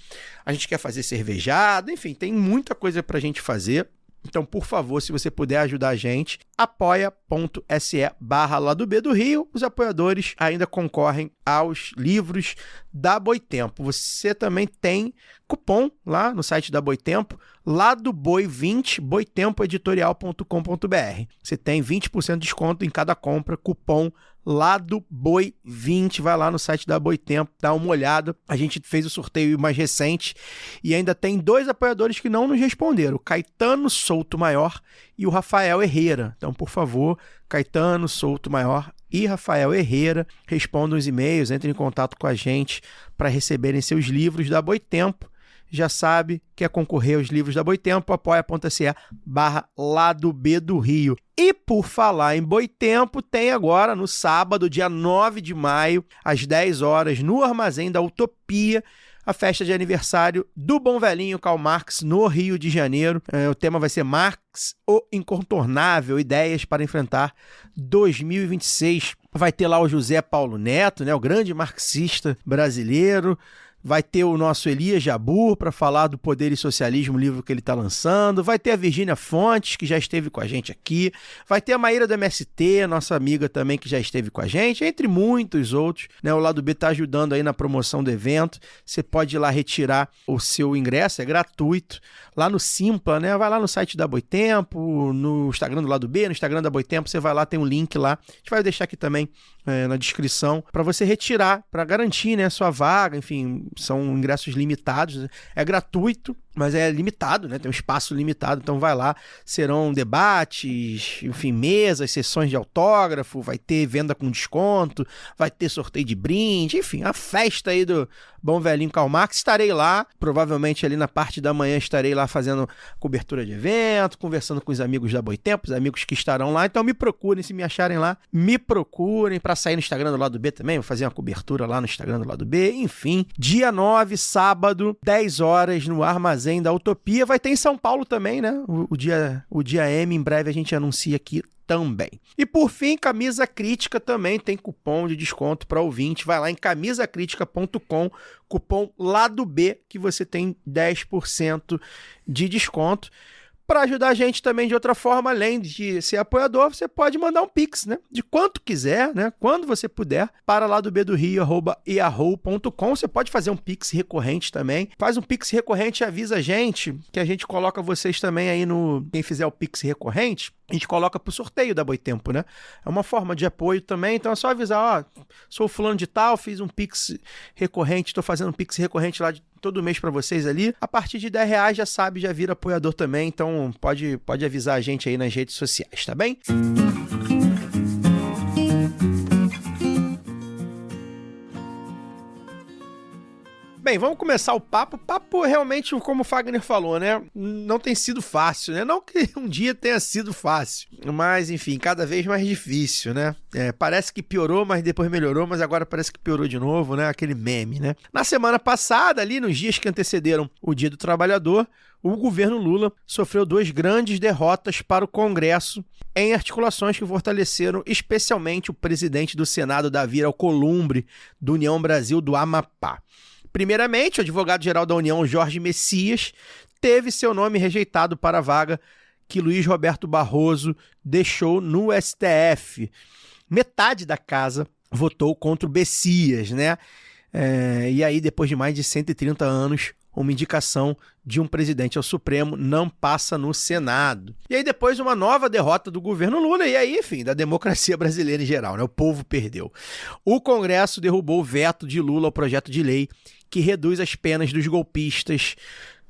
A gente quer fazer cervejada, enfim, tem muita coisa para a gente fazer. Então, por favor, se você puder ajudar a gente, apoia.se/Lado B do Rio. Os apoiadores ainda concorrem aos livros da Boitempo. Você também tem cupom lá no site da Boitempo, lá do Boi20, boitempoeditorial.com.br. Você tem 20% de desconto em cada compra, cupom lá do Boi20, vai lá no site da Boitempo, dá uma olhada. A gente fez o sorteio mais recente e ainda tem 2 apoiadores que não nos responderam, o Caetano Souto Maior e o Rafael Herrera. Então, por favor, Caetano Souto Maior e Rafael Herrera, respondam os e-mails, entrem em contato com a gente para receberem seus livros da Boitempo. Já sabe, quer concorrer aos livros da Boitempo, apoia.se/Lado B do Rio. E por falar em Boitempo, tem agora no sábado, dia 9 de maio, às 10 horas, no Armazém da Utopia, a festa de aniversário do bom velhinho Karl Marx no Rio de Janeiro. O tema vai ser Marx, o Incontornável, ideias para enfrentar 2026. Vai ter lá o José Paulo Neto, né, o grande marxista brasileiro. Vai ter o nosso Elias Jabbour para falar do Poder e Socialismo, o livro que ele está lançando. Vai ter a Virgínia Fontes, que já esteve com a gente aqui. Vai ter a Maíra do MST, nossa amiga também, que já esteve com a gente, entre muitos outros. Né? O Lado B está ajudando aí na promoção do evento. Você pode ir lá retirar o seu ingresso, é gratuito. Lá no Simpla, né? Vai lá no site da Boitempo, no Instagram do Lado B, no Instagram da Boitempo, você vai lá, tem um link lá. A gente vai deixar aqui também na descrição para você retirar, para garantir, né, a sua vaga. Enfim, são ingressos limitados, é gratuito, mas é limitado, né? Tem um espaço limitado, então vai lá, serão debates, enfim, mesas, sessões de autógrafo, vai ter venda com desconto, vai ter sorteio de brinde, enfim, a festa aí do bom velhinho Karl Marx. Estarei lá, provavelmente ali na parte da manhã estarei lá fazendo cobertura de evento, conversando com os amigos da Boitempo, os amigos que estarão lá, então me procurem, se me acharem lá, me procurem para sair no Instagram do Lado B também, vou fazer uma cobertura lá no Instagram do Lado B, enfim, dia 9, sábado, 10 horas no Armazém da Utopia. Vai ter em São Paulo também, né? O dia M, em breve a gente anuncia aqui também. E por fim, Camisa Crítica também tem cupom de desconto para ouvinte. Vai lá em camisacritica.com, cupom Lado B, que você tem 10% de desconto. Para ajudar a gente também de outra forma, além de ser apoiador, você pode mandar um Pix, né? De quanto quiser, né? Quando você puder, para ladobdorio@yahoo.com. Você pode fazer um Pix recorrente também. Faz um Pix recorrente e avisa a gente, que a gente coloca vocês também aí no... Quem fizer o Pix recorrente, a gente coloca pro sorteio da Boitempo, né? É uma forma de apoio também, então é só avisar, ó, sou fulano de tal, fiz um Pix recorrente, tô fazendo um Pix recorrente lá de todo mês para vocês ali. A partir de R$10 já sabe, já vira apoiador também, então pode avisar a gente aí nas redes sociais, tá bem? Bem, vamos começar o papo. O papo realmente, como o Fagner falou, né? Não tem sido fácil, né? Não que um dia tenha sido fácil, mas, enfim, cada vez mais difícil, né? Parece que piorou, mas depois melhorou, mas agora parece que piorou de novo, né? Aquele meme, né? Na semana passada, ali, nos dias que antecederam o Dia do Trabalhador, o governo Lula sofreu 2 grandes derrotas para o Congresso em articulações que fortaleceram especialmente o presidente do Senado, Davi Alcolumbre, do União Brasil do Amapá. Primeiramente, o advogado-geral da União, Jorge Messias, teve seu nome rejeitado para a vaga que Luiz Roberto Barroso deixou no STF. Metade da casa votou contra o Messias, né? E aí, depois de mais de 130 anos, uma indicação de um presidente ao Supremo não passa no Senado. E aí depois uma nova derrota do governo Lula e aí, enfim, da democracia brasileira em geral, né? O povo perdeu. O Congresso derrubou o veto de Lula ao projeto de lei que reduz as penas dos golpistas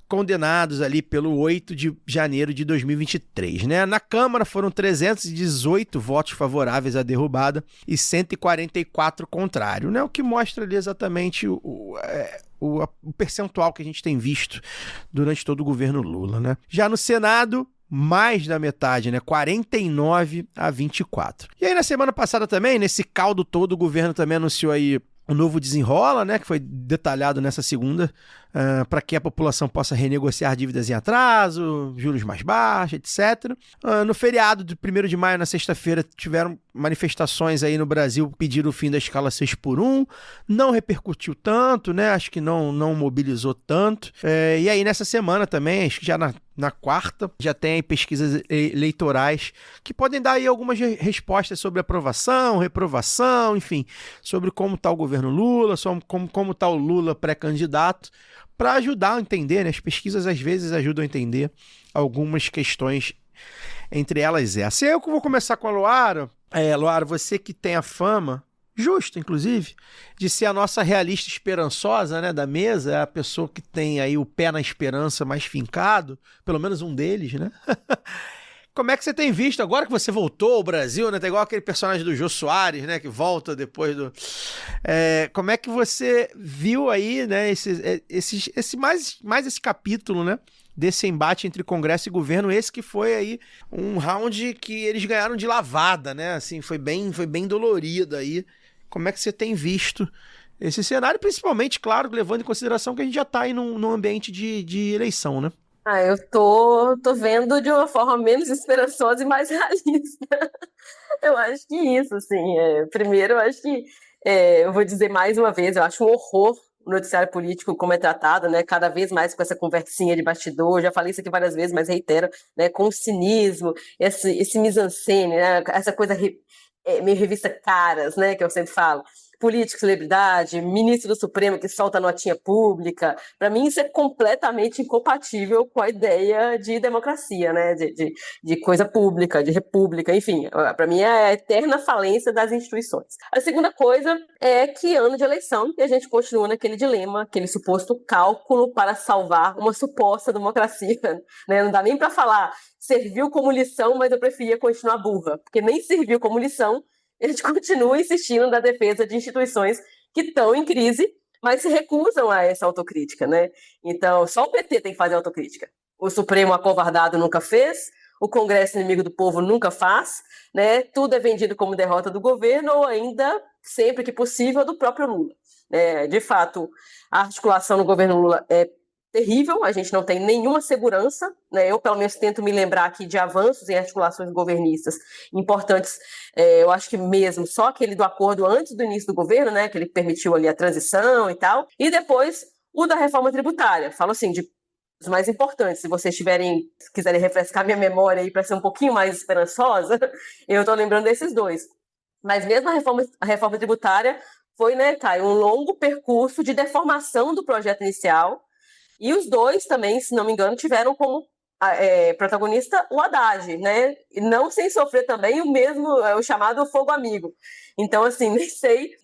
condenados ali pelo 8 de janeiro de 2023, né? Na Câmara foram 318 votos favoráveis à derrubada e 144 contrários, né? O que mostra ali exatamente o percentual que a gente tem visto durante todo o governo Lula, né? Já no Senado, mais da metade, né? 49-24. E aí na semana passada também, nesse caldo todo, o governo também anunciou aí o novo desenrola, né, que foi detalhado nessa segunda, para que a população possa renegociar dívidas em atraso, juros mais baixos, etc. No feriado de 1º de maio, na sexta-feira, tiveram manifestações aí no Brasil pedindo o fim da escala 6x1. Não repercutiu tanto, né? Acho que não mobilizou tanto. E aí nessa semana também, acho que já na quarta. Já tem aí pesquisas eleitorais que podem dar aí algumas respostas sobre aprovação, reprovação, enfim, sobre como está o governo Lula, sobre como está o Lula pré-candidato, para ajudar a entender, né? As pesquisas às vezes ajudam a entender algumas questões, entre elas essa. Eu vou começar com a Luara. Luara, você que tem a fama, justo, inclusive, de ser a nossa realista esperançosa, né, da mesa, é a pessoa que tem aí o pé na esperança mais fincado, pelo menos um deles, né? Como é que você tem visto, agora que você voltou ao Brasil, né? Tá igual aquele personagem do Jô Soares, né? Que volta depois do... como é que você viu aí, né? Mais esse capítulo, né? Desse embate entre Congresso e governo, esse que foi aí um round que eles ganharam de lavada, né? Assim, foi bem dolorido aí. Como é que você tem visto esse cenário? Principalmente, claro, levando em consideração que a gente já tá aí num ambiente de eleição, né? Eu tô vendo de uma forma menos esperançosa e mais realista. Eu acho que isso, assim, primeiro, eu acho que, eu vou dizer mais uma vez, eu acho um horror o noticiário político como é tratado, né, cada vez mais com essa conversinha de bastidor, já falei isso aqui várias vezes, mas reitero, né, com o cinismo, esse mise-en-scène, né, essa coisa meio revista Caras, né, que eu sempre falo, político, celebridade, ministro do Supremo que solta notinha pública, para mim isso é completamente incompatível com a ideia de democracia, né, de coisa pública, de república, enfim, para mim é a eterna falência das instituições. A segunda coisa é que ano de eleição e a gente continua naquele dilema, aquele suposto cálculo para salvar uma suposta democracia, né, não dá nem para falar serviu como lição, mas eu preferia continuar burra, porque nem serviu como lição. A gente continua insistindo na defesa de instituições que estão em crise, mas se recusam a essa autocrítica, né? Então, só o PT tem que fazer autocrítica. O Supremo acovardado nunca fez, o Congresso inimigo do povo nunca faz, né? Tudo é vendido como derrota do governo ou ainda, sempre que possível, do próprio Lula. De fato, a articulação no governo Lula é terrível, a gente não tem nenhuma segurança, né? Eu, pelo menos, tento me lembrar aqui de avanços em articulações governistas importantes, eu acho que mesmo só aquele do acordo antes do início do governo, né? Que ele permitiu ali a transição e tal, e depois o da reforma tributária, falo assim, de os mais importantes, se vocês quiserem refrescar minha memória aí para ser um pouquinho mais esperançosa, eu estou lembrando desses dois. Mas mesmo a reforma tributária foi, né, Caio, um longo percurso de deformação do projeto inicial. E os dois também, se não me engano, tiveram como protagonista o Haddad, né? E não sem sofrer também o chamado fogo amigo. Então, assim,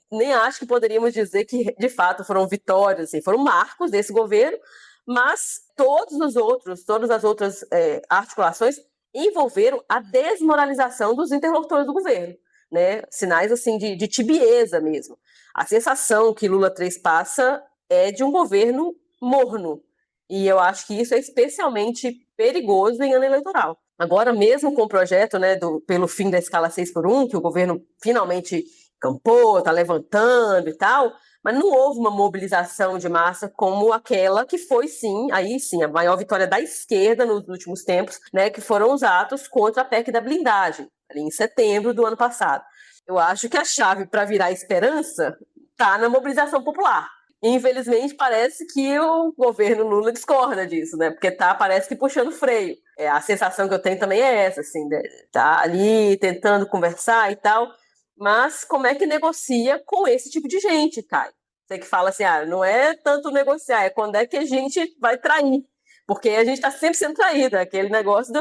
nem acho que poderíamos dizer que, de fato, foram vitórias, assim, foram marcos desse governo, mas todas as outras articulações envolveram a desmoralização dos interlocutores do governo, né? Sinais, assim, de tibieza mesmo. A sensação que Lula 3 passa é de um governo morno. E eu acho que isso é especialmente perigoso em ano eleitoral. Agora, mesmo com o projeto, né, pelo fim da escala 6x1, que o governo finalmente campou, está levantando e tal, mas não houve uma mobilização de massa como aquela que foi, sim, a maior vitória da esquerda nos últimos tempos, né, que foram os atos contra a PEC da blindagem, ali em setembro do ano passado. Eu acho que a chave para virar esperança está na mobilização popular. Infelizmente, parece que o governo Lula discorda disso, né? Porque parece que puxando freio. A sensação que eu tenho também é essa, assim, né? Tá ali tentando conversar e tal, mas como é que negocia com esse tipo de gente, Caio? Você que fala assim, não é tanto negociar, é quando é que a gente vai trair. Porque a gente tá sempre sendo traída, aquele negócio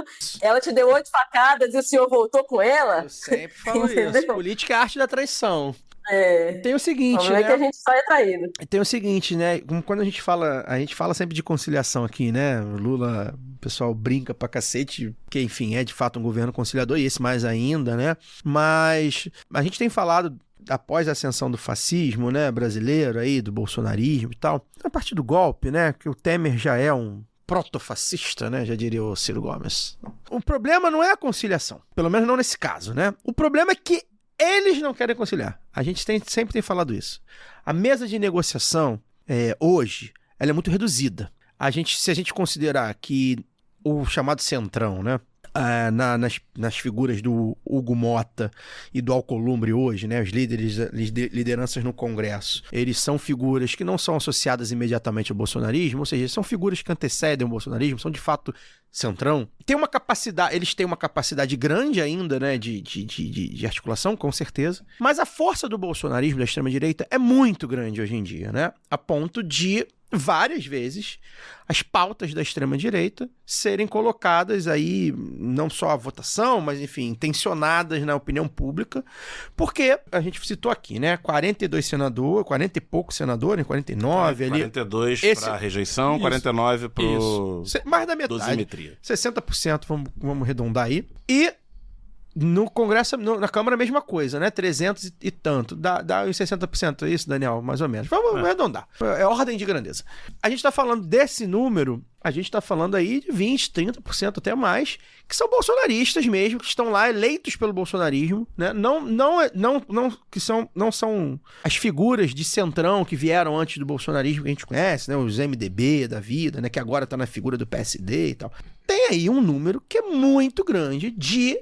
ela te deu 8 facadas e o senhor voltou com ela. Eu sempre falo isso, política é a arte da traição. Tem o seguinte, né? É que a gente só é traído. Tem o seguinte, né? Quando a gente fala sempre de conciliação aqui, né? O Lula, o pessoal brinca pra cacete, que enfim, é de fato um governo conciliador, e esse mais ainda, né? Mas a gente tem falado, após a ascensão do fascismo, né, brasileiro aí, do bolsonarismo e tal, a partir do golpe, né? Que o Temer já é um protofascista, né? Já diria o Ciro Gomes. O problema não é a conciliação, pelo menos não nesse caso, né? O problema é que eles não querem conciliar. A gente sempre tem falado isso. A mesa de negociação, hoje, ela é muito reduzida. Se a gente considerar que o chamado centrão, né, nas figuras do Hugo Mota e do Alcolumbre hoje, né, os lideranças no Congresso, eles são figuras que não são associadas imediatamente ao bolsonarismo, ou seja, são figuras que antecedem o bolsonarismo, são de fato centrão. Eles têm uma capacidade grande ainda, né, de articulação, com certeza, mas a força do bolsonarismo, da extrema-direita, é muito grande hoje em dia, né, a ponto de várias vezes as pautas da extrema-direita serem colocadas aí, não só a votação, mas enfim, tensionadas na opinião pública, porque a gente citou aqui, né, 42 senadores, 40 e poucos senadores, 49 ali. 42 para rejeição, isso, 49 para mais da metade. Dosimetria. 60%, vamos arredondar aí. E no Congresso, na Câmara, a mesma coisa, né? 300 e tanto. Dá uns 60%, é isso, Daniel? Mais ou menos. Vamos arredondar. É ordem de grandeza. A gente tá falando desse número, a gente tá falando aí de 20%, 30% até mais, que são bolsonaristas mesmo, que estão lá eleitos pelo bolsonarismo, né? Não são as figuras de centrão que vieram antes do bolsonarismo que a gente conhece, né? Os MDB da vida, né? Que agora tá na figura do PSD e tal. Tem aí um número que é muito grande de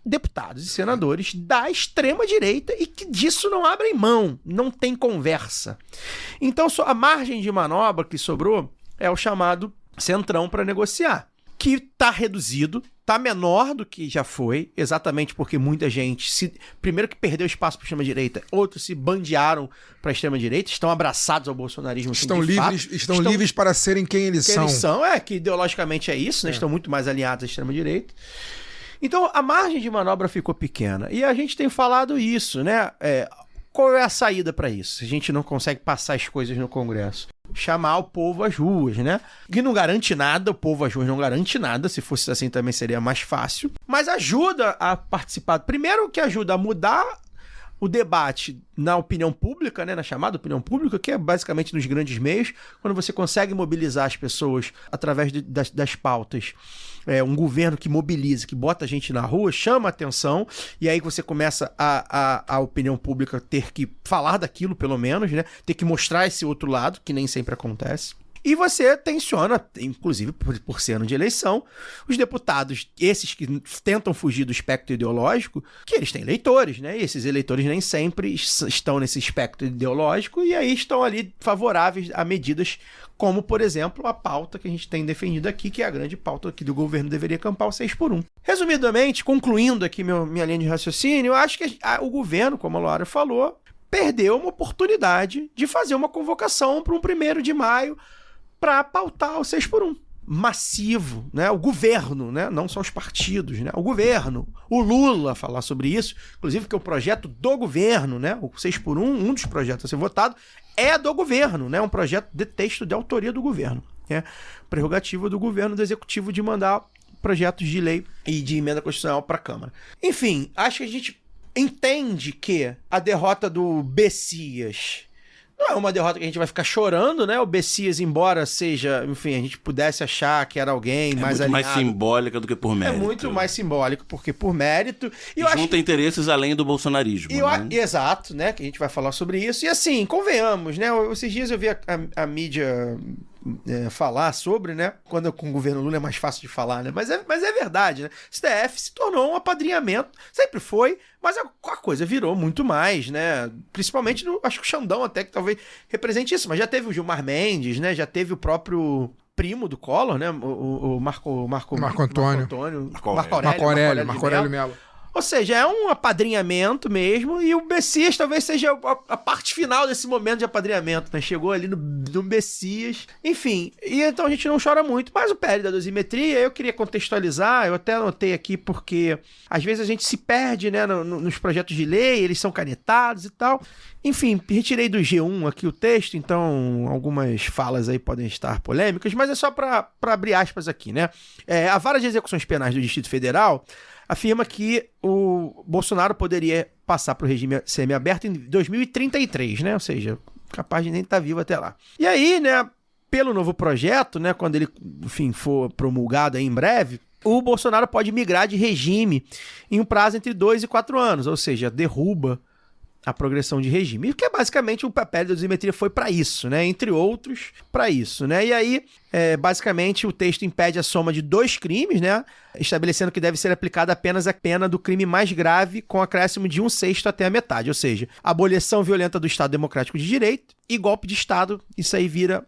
deputados e senadores da extrema-direita e que disso não abrem mão, não tem conversa. Então, a margem de manobra que sobrou é o chamado centrão para negociar, que está reduzido, está menor do que já foi, exatamente porque muita gente, primeiro que perdeu espaço para a extrema-direita, outros se bandearam para a extrema-direita, estão abraçados ao bolsonarismo. Estão livres para serem quem eles são. Que ideologicamente é isso, né? Estão muito mais aliados à extrema-direita. Então, a margem de manobra ficou pequena. E a gente tem falado isso, né? Qual é a saída para isso? Se a gente não consegue passar as coisas no Congresso. Chamar o povo às ruas, né? Que não garante nada, o povo às ruas não garante nada. Se fosse assim também seria mais fácil. Mas ajuda a participar. Primeiro que ajuda a mudar o debate na opinião pública, né, na chamada opinião pública, que é basicamente nos grandes meios, quando você consegue mobilizar as pessoas através das pautas. Um governo que mobiliza, que bota a gente na rua, chama a atenção, e aí você começa a opinião pública ter que falar daquilo, pelo menos, né, ter que mostrar esse outro lado, que nem sempre acontece. E você tensiona, inclusive por ser ano de eleição, os deputados, esses que tentam fugir do espectro ideológico, que eles têm eleitores, né? E esses eleitores nem sempre estão nesse espectro ideológico e aí estão ali favoráveis a medidas como, por exemplo, a pauta que a gente tem defendido aqui, que é a grande pauta que do governo deveria acampar o 6x1. Resumidamente, concluindo aqui minha linha de raciocínio, eu acho que o governo, como a Laura falou, perdeu uma oportunidade de fazer uma convocação para um 1º de maio para pautar o 6x1. Massivo, né? O governo, né? Não só os partidos, né? O governo, o Lula falar sobre isso, inclusive que o projeto do governo, né? O 6x1, um dos projetos a ser votado, é do governo, né? Um projeto de texto de autoria do governo. Né? Prerrogativa do governo, do executivo, de mandar projetos de lei e de emenda constitucional para a Câmara. Enfim, acho que a gente entende que a derrota do Bessias não é uma derrota que a gente vai ficar chorando, né? O Bessias, embora seja, enfim, a gente pudesse achar que era alguém mais alinhado. É muito mais simbólica do que por mérito. É muito mais simbólico, porque por mérito... E junta interesses além do bolsonarismo, né? Exato, né? Que a gente vai falar sobre isso. E assim, convenhamos, né? Esses dias eu vi a mídia falar sobre, né? Quando com o governo Lula é mais fácil de falar, né? Mas é verdade, né? O STF se tornou um apadrinhamento, sempre foi, mas a coisa virou muito mais, né? Principalmente, acho que o Xandão até que talvez represente isso, mas já teve o Gilmar Mendes, né? Já teve o próprio primo do Collor, né? O Marco Antônio. Marco Aurélio Melo. Ou seja, é um apadrinhamento mesmo, e o Bessias talvez seja a parte final desse momento de apadrinhamento, né? Chegou ali no Bessias. Enfim, e então a gente não chora muito. Mas o PL da dosimetria, eu queria contextualizar, eu até anotei aqui porque às vezes a gente se perde, né, nos projetos de lei, eles são canetados e tal. Enfim, retirei do G1 aqui o texto, então algumas falas aí podem estar polêmicas, mas é só para abrir aspas aqui, né? A Vara de Execuções Penais do Distrito Federal afirma que o Bolsonaro poderia passar para o regime semiaberto em 2033, né? Ou seja, capaz de nem estar vivo até lá. E aí, né, pelo novo projeto, né, quando ele, enfim, for promulgado aí em breve, o Bolsonaro pode migrar de regime em um prazo entre 2 e 4 anos, ou seja, derruba a progressão de regime. Que é basicamente o papel da dosimetria foi para isso, né? Entre outros, para isso, né? E aí, Basicamente, o texto impede a soma de 2 crimes, né? Estabelecendo que deve ser aplicada apenas a pena do crime mais grave, com acréscimo de 1/6 até a metade. Ou seja, abolição violenta do Estado Democrático de Direito e golpe de Estado. Isso aí vira...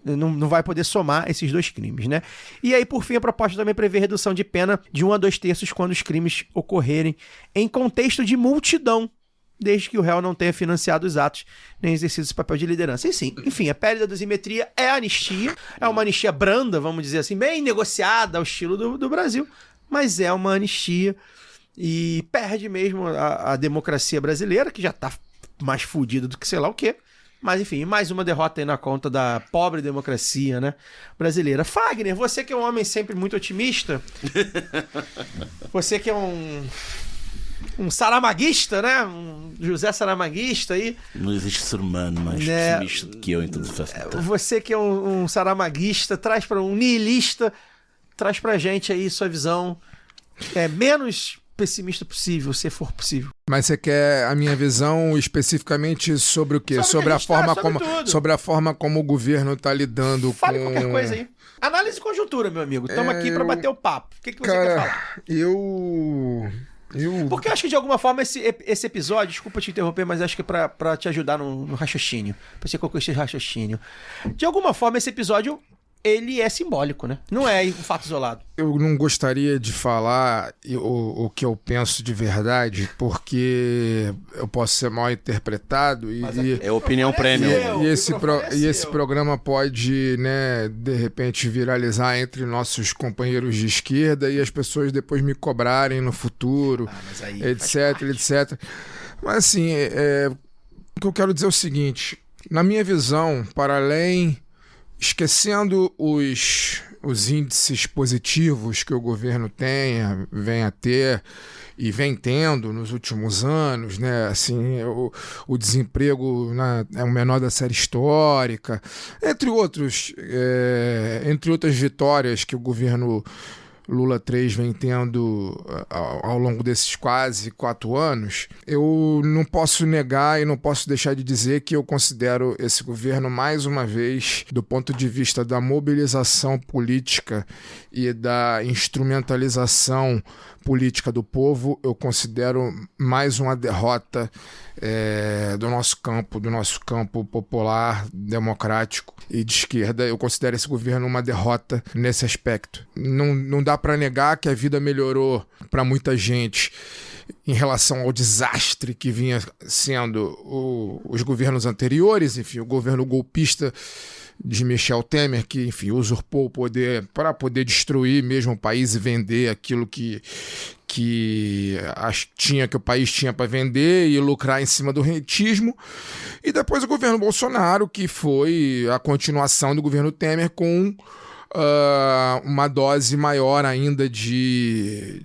não vai poder somar esses 2 crimes, né? E aí, por fim, a proposta também prevê redução de pena de 1 a 2 terços quando os crimes ocorrerem em contexto de multidão, desde que o réu não tenha financiado os atos nem exercido esse papel de liderança. Enfim, a pérdida da dosimetria é anistia, é uma anistia branda, vamos dizer assim, bem negociada ao estilo do Brasil, mas é uma anistia e perde mesmo a democracia brasileira, que já tá mais fodida do que sei lá o quê. Mas enfim, mais uma derrota aí na conta da pobre democracia, né, brasileira. Fagner, você que é um homem sempre muito otimista, você que é um saramaguista, né? Um José Saramaguista aí. Não existe ser humano mais pessimista do que eu em todas as facetas. Você que é um saramaguista, traz para um niilista, traz pra gente aí sua visão menos pessimista possível, se for possível. Mas você quer a minha visão especificamente sobre o quê? Sobre a forma como o governo está lidando Fale qualquer coisa aí. Análise de conjuntura, meu amigo. Estamos aqui para bater o papo. O que você quer falar? Porque eu acho que de alguma forma esse episódio, desculpa te interromper, mas acho que é pra te ajudar no raciocínio, pra você concluir esse raciocínio. De alguma forma esse episódio, ele é simbólico, né? Não é um fato isolado. Eu não gostaria de falar o que eu penso de verdade, porque eu posso ser mal interpretado é opinião premium. E esse programa pode, né, de repente viralizar entre nossos companheiros de esquerda e as pessoas depois me cobrarem no futuro, etc. Mas assim, o que eu quero dizer é o seguinte, na minha visão, para além... Esquecendo os índices positivos que o governo vem a ter e vem tendo nos últimos anos, né? Assim, o desemprego é o menor da série histórica, entre outras vitórias que o governo Lula 3 vem tendo ao longo desses quase 4 anos, eu não posso negar e não posso deixar de dizer que eu considero esse governo, mais uma vez, do ponto de vista da mobilização política e da instrumentalização política do povo, eu considero mais uma derrota do nosso campo popular, democrático e de esquerda. Eu considero esse governo uma derrota nesse aspecto. Não dá para negar que a vida melhorou para muita gente em relação ao desastre que vinha sendo os governos anteriores, enfim, o governo golpista de Michel Temer, que, enfim, usurpou o poder para poder destruir mesmo o país e vender aquilo que o país tinha para vender e lucrar em cima do rentismo. E depois o governo Bolsonaro, que foi a continuação do governo Temer com uma dose maior ainda de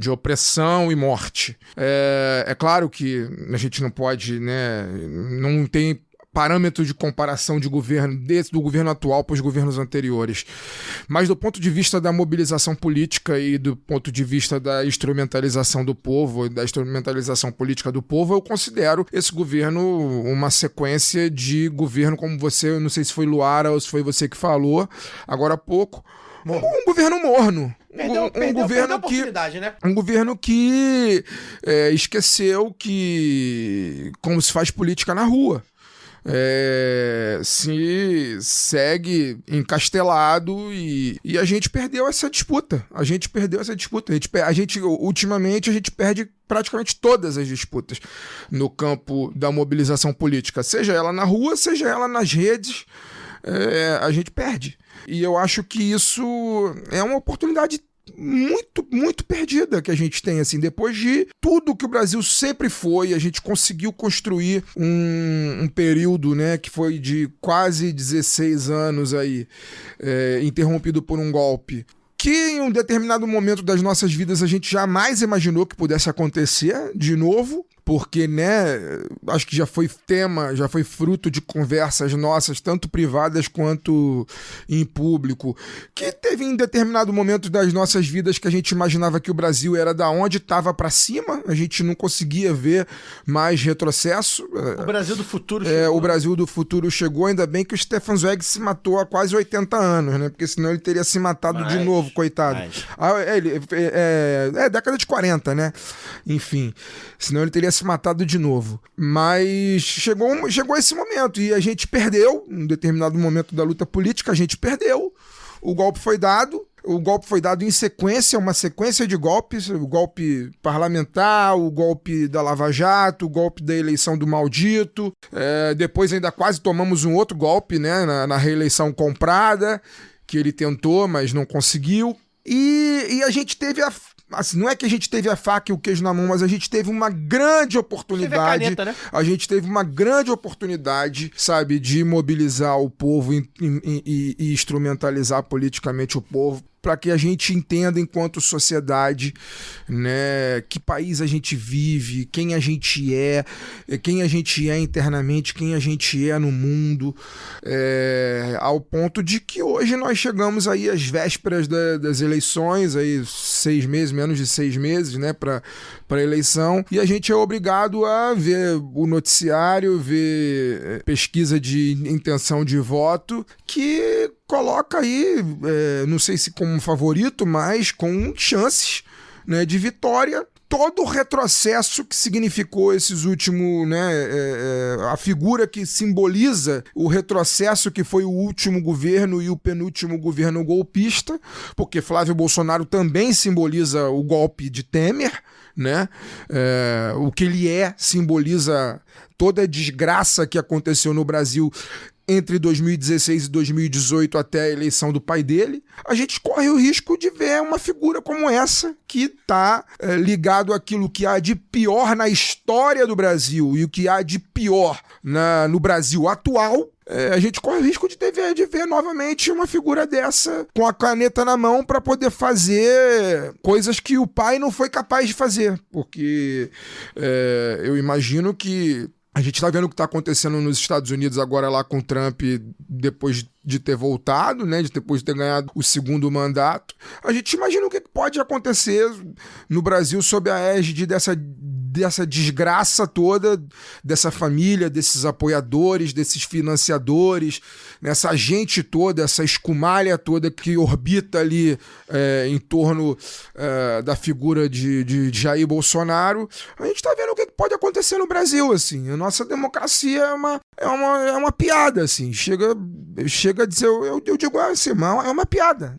opressão e morte. É claro que a gente não pode, né, não tem parâmetro de comparação de governo do governo atual para os governos anteriores. Mas do ponto de vista da mobilização política e do ponto de vista da instrumentalização do povo e da instrumentalização política do povo, eu considero esse governo uma sequência de governo, como você, eu não sei se foi Luara ou se foi você que falou agora há pouco, um governo morno. Perdeu a oportunidade, né? Um governo que esqueceu como se faz política na rua. Se segue encastelado e a gente perdeu essa disputa. Ultimamente, a gente perde praticamente todas as disputas no campo da mobilização política. Seja ela na rua, seja ela nas redes, a gente perde. E eu acho que isso é uma oportunidade muito, muito perdida que a gente tem, assim, depois de tudo que o Brasil sempre foi, a gente conseguiu construir um período, né, que foi de quase 16 anos aí, interrompido por um golpe, que em um determinado momento das nossas vidas a gente jamais imaginou que pudesse acontecer de novo, porque, né, acho que já foi tema, já foi fruto de conversas nossas, tanto privadas quanto em público, que teve em determinado momento das nossas vidas que a gente imaginava que o Brasil era da onde estava para cima, a gente não conseguia ver mais retrocesso. O Brasil do futuro chegou. O Brasil do futuro chegou, ainda bem que o Stefan Zweig se matou há quase 80 anos, né? Porque senão ele teria se matado de novo, coitado. Década de 40, né? Enfim, senão ele teria se matado de novo. Mas chegou esse momento e a gente perdeu, em determinado momento da luta política, a gente perdeu. O golpe foi dado. O golpe foi dado em sequência, uma sequência de golpes, o golpe parlamentar, o golpe da Lava Jato, o golpe da eleição do maldito, depois ainda quase tomamos um outro golpe, né, na reeleição comprada, que ele tentou, mas não conseguiu, e a gente teve assim, não é que a gente teve a faca e o queijo na mão, mas a gente teve uma grande oportunidade. Teve a caneta, né? A gente teve uma grande oportunidade, sabe, de mobilizar o povo e instrumentalizar politicamente o povo, para que a gente entenda enquanto sociedade, né, que país a gente vive, quem a gente é internamente, quem a gente é no mundo, ao ponto de que hoje nós chegamos aí às vésperas das eleições, aí menos de 6 meses, né, para a eleição, e a gente é obrigado a ver o noticiário, ver pesquisa de intenção de voto, que coloca aí, não sei se como favorito, mas com chances, né, de vitória, todo o retrocesso que significou esses últimos, né, a figura que simboliza o retrocesso que foi o último governo e o penúltimo governo golpista, porque Flávio Bolsonaro também simboliza o golpe de Temer, né? O que ele simboliza toda a desgraça que aconteceu no Brasil entre 2016 e 2018 até a eleição do pai dele. A gente corre o risco de ver uma figura como essa que está ligado àquilo que há de pior na história do Brasil e o que há de pior no Brasil atual. A gente corre o risco de ver novamente uma figura dessa com a caneta na mão para poder fazer coisas que o pai não foi capaz de fazer, porque eu imagino que a gente está vendo o que está acontecendo nos Estados Unidos agora lá com o Trump depois de ter voltado, né, depois de ter ganhado o segundo mandato. A gente imagina o que pode acontecer no Brasil sob a égide dessa desgraça toda, dessa família, desses apoiadores, desses financiadores, nessa gente toda, essa escumalha toda que orbita ali em torno da figura de Jair Bolsonaro. A gente está vendo o que pode acontecer no Brasil, assim. A nossa democracia é uma piada, assim. Chega a dizer, eu digo assim, é uma piada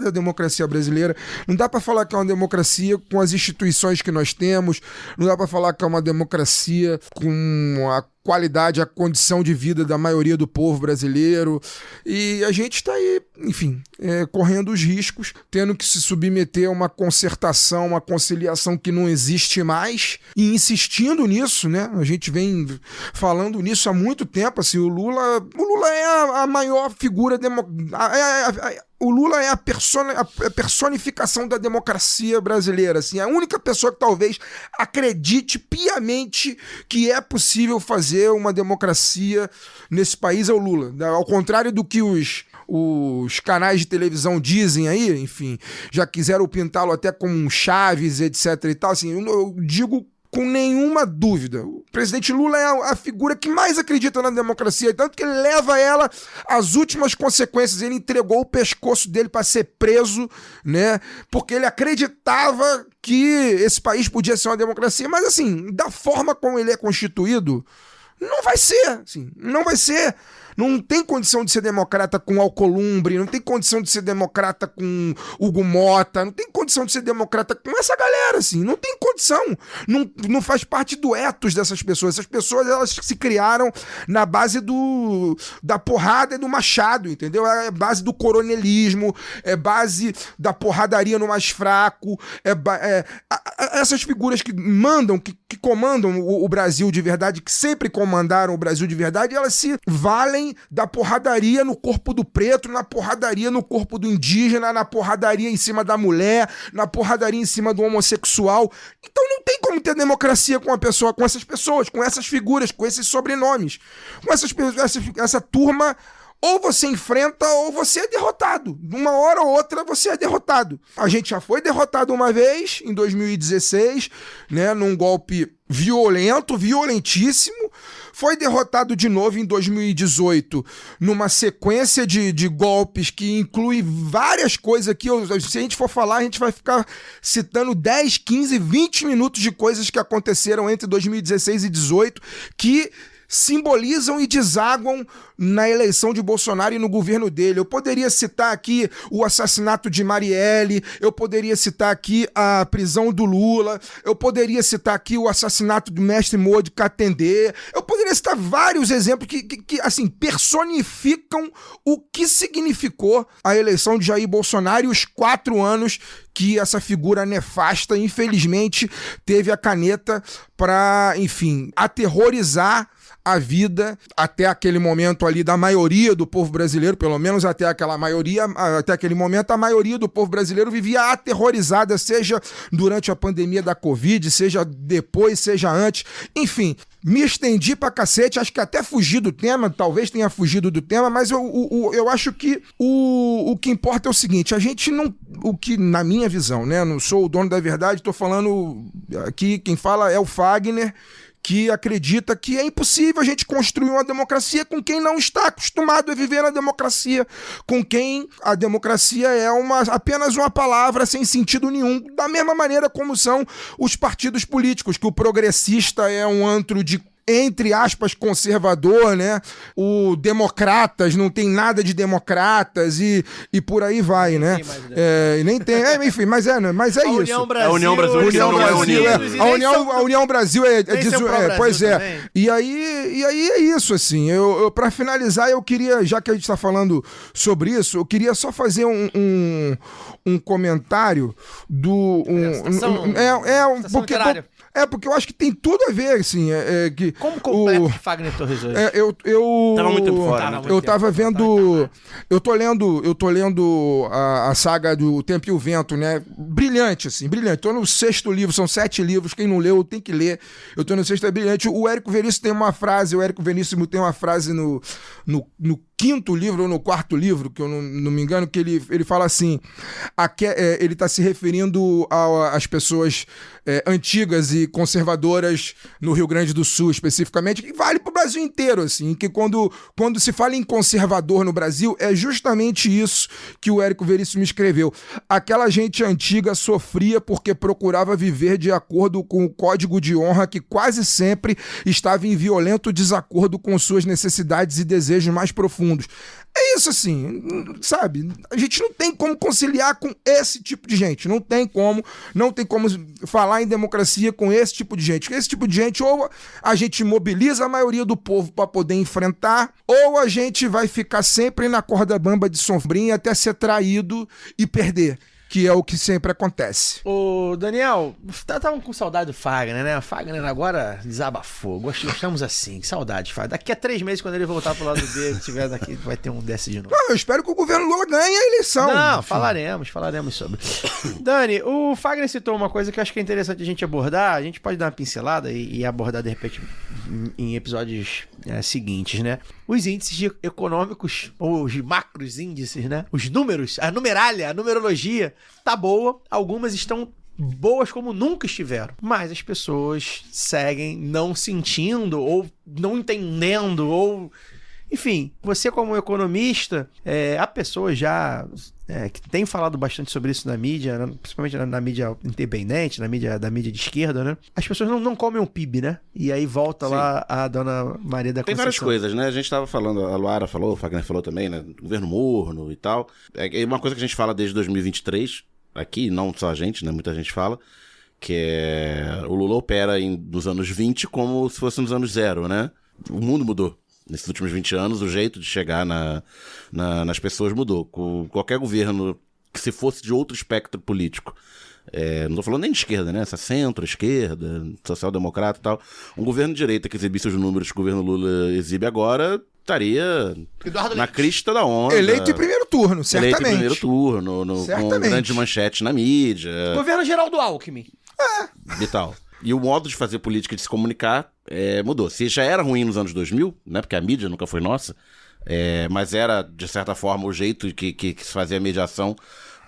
a democracia brasileira. Não dá para falar que é uma democracia com as instituições que nós temos, não dá para falar que é uma democracia com a qualidade, a condição de vida da maioria do povo brasileiro, e a gente está aí, enfim, correndo os riscos, tendo que se submeter a uma concertação, uma conciliação que não existe mais, e insistindo nisso, né? A gente vem falando nisso há muito tempo, assim, o Lula é a maior figura o Lula é a personificação da democracia brasileira, assim, a única pessoa que talvez acredite piamente que é possível fazer uma democracia nesse país é o Lula. Ao contrário do que os canais de televisão dizem aí, enfim, já quiseram pintá-lo até como um Chaves, etc e tal, assim, eu digo com nenhuma dúvida, o presidente Lula é a figura que mais acredita na democracia, tanto que ele leva ela às últimas consequências. Ele entregou o pescoço dele para ser preso, né? Porque ele acreditava que esse país podia ser uma democracia, mas assim, da forma como ele é constituído, não vai ser, assim, não vai ser. Não tem condição de ser democrata com Alcolumbre, não tem condição de ser democrata com Hugo Mota, não tem condição de ser democrata com essa galera, assim, não tem condição, não faz parte do ethos dessas pessoas. Essas pessoas, elas se criaram na base da porrada e do machado, entendeu? É base do coronelismo, é base da porradaria no mais fraco, essas figuras que mandam, que comandam o Brasil de verdade, que sempre comandaram o Brasil de verdade, elas se valem além da porradaria no corpo do preto, na porradaria no corpo do indígena, na porradaria em cima da mulher, na porradaria em cima do homossexual. Então não tem como ter democracia com essas pessoas, com essas figuras, com esses sobrenomes. Com essa turma, ou você enfrenta ou você é derrotado. Uma hora ou outra você é derrotado. A gente já foi derrotado uma vez, em 2016, né, num golpe violento, violentíssimo. Foi derrotado de novo em 2018, numa sequência de golpes que inclui várias coisas que, se a gente for falar, a gente vai ficar citando 10, 15, 20 minutos de coisas que aconteceram entre 2016 e 2018 que simbolizam e desaguam na eleição de Bolsonaro e no governo dele. Eu poderia citar aqui o assassinato de Marielle, eu poderia citar aqui a prisão do Lula, eu poderia citar aqui o assassinato do mestre Moa de Catendê, eu poderia citar vários exemplos que assim, personificam o que significou a eleição de Jair Bolsonaro e os 4 anos que essa figura nefasta, infelizmente, teve a caneta para, enfim, aterrorizar a vida até aquele momento ali da maioria do povo brasileiro, pelo menos até aquele momento, a maioria do povo brasileiro vivia aterrorizada, seja durante a pandemia da Covid, seja depois, seja antes, enfim. Me estendi pra cacete, acho que até fugi do tema, talvez tenha fugido do tema, mas eu acho que o que importa é o seguinte, a gente não, o que na minha visão, né, não sou o dono da verdade, tô falando aqui, quem fala é o Fagner, que acredita que é impossível a gente construir uma democracia com quem não está acostumado a viver na democracia, com quem a democracia é apenas uma palavra sem sentido nenhum, da mesma maneira como são os partidos políticos, que o progressista é um antro de, entre aspas, conservador, né? O Democratas não tem nada de democratas e por aí vai, né? Nem tem, enfim, mas é isso. União Brasil, a União Brasil, a União Brasil pois é. Também. E aí é isso, assim. Eu para finalizar, eu queria, já que a gente está falando sobre isso, eu queria só fazer um comentário do porque eu acho que tem tudo a ver, assim, que como completa o Fagner Torres hoje? Eu tava muito tempo fora, né? Eu tava vendo, eu tô lendo a saga do Tempo e o Vento, né? Brilhante, assim, brilhante. Tô no 6º livro, são 7 livros, quem não leu tem que ler. Eu tô no 6º, é brilhante. O Érico Veríssimo tem uma frase no 5º livro ou no 4º livro, que eu não me engano, que ele fala assim, ele está se referindo às pessoas antigas e conservadoras no Rio Grande do Sul, especificamente, que vale para o Brasil inteiro, assim, que quando se fala em conservador no Brasil, é justamente isso que o Érico Veríssimo escreveu. Aquela gente antiga sofria porque procurava viver de acordo com o código de honra que quase sempre estava em violento desacordo com suas necessidades e desejos mais profundos. É isso, assim, sabe? A gente não tem como conciliar com esse tipo de gente. Não tem como falar em democracia com esse tipo de gente. Esse tipo de gente, ou a gente mobiliza a maioria do povo para poder enfrentar, ou a gente vai ficar sempre na corda bamba de sombrinha até ser traído e perder, que é o que sempre acontece. Ô, Daniel, estavam com saudade do Fagner, né? O Fagner agora desabafou. Gostamos assim, que saudade, Fagner. Daqui a 3 meses, quando ele voltar pro lado dele, estiver daqui, vai ter um desse de novo. Eu espero que o governo Lula ganhe a eleição. Não, enfim. falaremos sobre. Dani, o Fagner citou uma coisa que eu acho que é interessante a gente abordar. A gente pode dar uma pincelada e abordar, de repente, em episódios seguintes, né? Os índices econômicos, ou os macros índices, né? Os números, a numeralha, a numerologia tá boa, algumas estão boas como nunca estiveram, mas as pessoas seguem não sentindo ou não entendendo ou... Enfim, você como economista, há pessoas já que têm falado bastante sobre isso na mídia, principalmente na mídia independente, da mídia de esquerda, né? As pessoas não comem o PIB, né? E aí volta Sim. lá a dona Maria da Conceição. Tem várias coisas, né? A gente estava falando, a Luara falou, o Fagner falou também, né? Governo morno e tal. É uma coisa que a gente fala desde 2023, aqui, não só a gente, né? Muita gente fala, que o Lula opera nos anos 20 como se fosse nos anos 0, né? O mundo mudou. Nesses últimos 20 anos, o jeito de chegar nas pessoas mudou. Qualquer governo que se fosse de outro espectro político, não estou falando nem de esquerda, né? Essa centro-esquerda, social-democrata e tal. Um governo de direita que exibisse os números que o governo Lula exibe agora, estaria Eduardo na Leite. crista da onda. Eleito em primeiro turno, certamente. Eleito em primeiro turno, com grandes manchetes na mídia. Governo geral do Alckmin. E tal. E o modo de fazer política, de se comunicar, mudou. Se já era ruim nos anos 2000, né, porque a mídia nunca foi nossa, mas era, de certa forma, o jeito que se fazia a mediação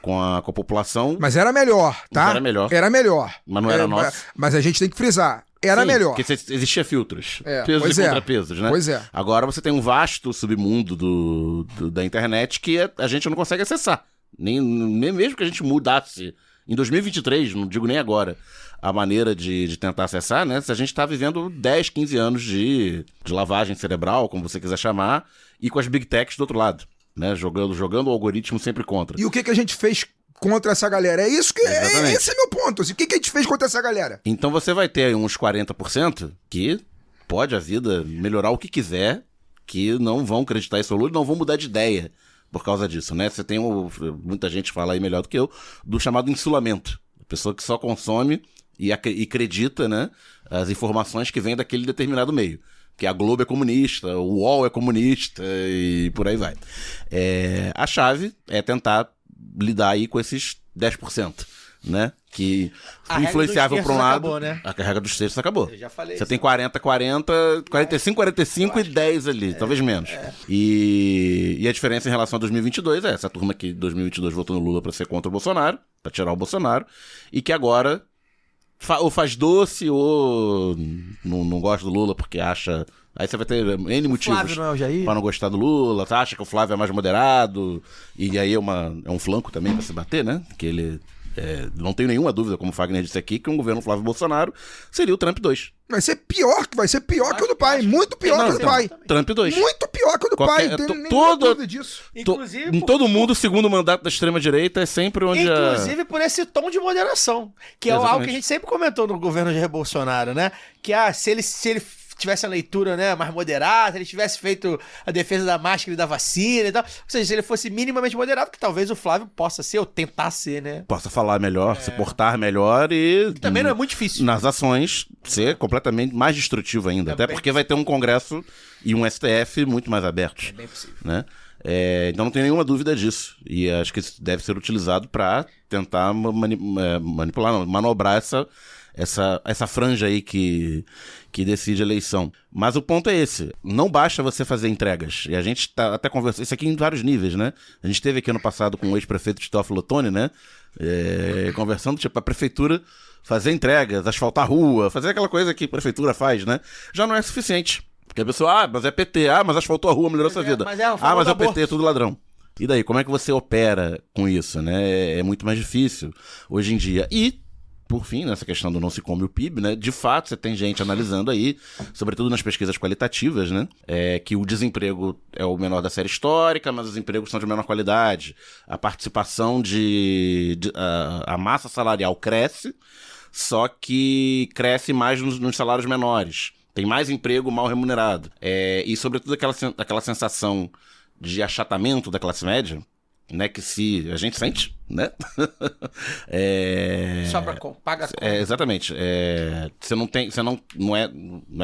com a população. Mas era melhor, tá? Mas era melhor. Era melhor. Mas não era nosso. Mas a gente tem que frisar. Era melhor. Porque existia filtros. É, pesos pois e é. contrapesos, né? Pois é. Agora você tem um vasto submundo da internet que a gente não consegue acessar. Nem mesmo que a gente mudasse em 2023, não digo nem agora, a maneira de tentar acessar, né? Se a gente tá vivendo 10, 15 anos de lavagem cerebral, como você quiser chamar, e com as big techs do outro lado, né? Jogando o algoritmo sempre contra. E o que a gente fez contra essa galera? É isso que esse é meu ponto. Assim, o que a gente fez contra essa galera? Então você vai ter aí uns 40% que pode a vida melhorar o que quiser, que não vão acreditar em Lula e não vão mudar de ideia por causa disso, né? Você tem, muita gente fala aí melhor do que eu, do chamado insulamento. A pessoa que só consome e acredita, né, as informações que vêm daquele determinado meio. Que a Globo é comunista, o UOL é comunista e por aí vai. A chave é tentar lidar aí com esses 10%, né? Que influenciável para um lado. Acabou, né? A regra dos terços acabou. Eu já falei. Você tem 40, 45 e 10 ali, talvez menos. E a diferença em relação a 2022 é essa turma que em 2022 votou no Lula para ser contra o Bolsonaro, para tirar o Bolsonaro, e que agora ou faz doce ou não gosta do Lula porque acha... Aí você vai ter N motivos para não gostar do Lula, tá? Acha que o Flávio é mais moderado, e aí é um flanco também para se bater, né? Que ele... não tenho nenhuma dúvida, como o Fagner disse aqui, que um governo Flávio Bolsonaro seria o Trump 2. Vai ser pior que o do pai. Muito pior que o do pai. Trump 2. Muito pior que o do pai. Não tenho nenhuma dúvida disso. Em todo mundo, o segundo mandato da extrema-direita é sempre onde... Inclusive por esse tom de moderação, que é algo que a gente sempre comentou no governo de Bolsonaro, né? Que se ele tivesse a leitura, né, mais moderada, ele tivesse feito a defesa da máscara e da vacina e tal, ou seja, se ele fosse minimamente moderado, que talvez o Flávio possa ser, ou tentar ser, né? Possa falar melhor, se portar melhor e... Também não é muito difícil. Nas ações, ser completamente mais destrutivo ainda, até porque vai ter um Congresso e um STF muito mais abertos. É bem possível. Né? Então não tenho nenhuma dúvida disso, e acho que isso deve ser utilizado para tentar manobrar essa franja aí que decide a eleição. Mas o ponto é esse, não basta você fazer entregas, e a gente tá até conversando, isso aqui em vários níveis, né? A gente esteve aqui ano passado com o ex-prefeito Teófilo Otoni, né? Conversando, tipo, a prefeitura fazer entregas, asfaltar rua, fazer aquela coisa que a prefeitura faz, né? Já não é suficiente, porque a pessoa, mas é PT, mas asfaltou a rua, melhorou sua vida. Mas é o PT, é tudo ladrão. E daí, como é que você opera com isso, né? É muito mais difícil hoje em dia. E por fim, nessa questão do não se come o PIB, né? De fato, você tem gente analisando aí, sobretudo nas pesquisas qualitativas, né? Que o desemprego é o menor da série histórica, mas os empregos são de menor qualidade. A participação a massa salarial cresce, só que cresce mais nos salários menores. Tem mais emprego mal remunerado. E sobretudo aquela sensação de achatamento da classe média, né, que se a gente sente, né? Sobra com, paga com. Exatamente. Não é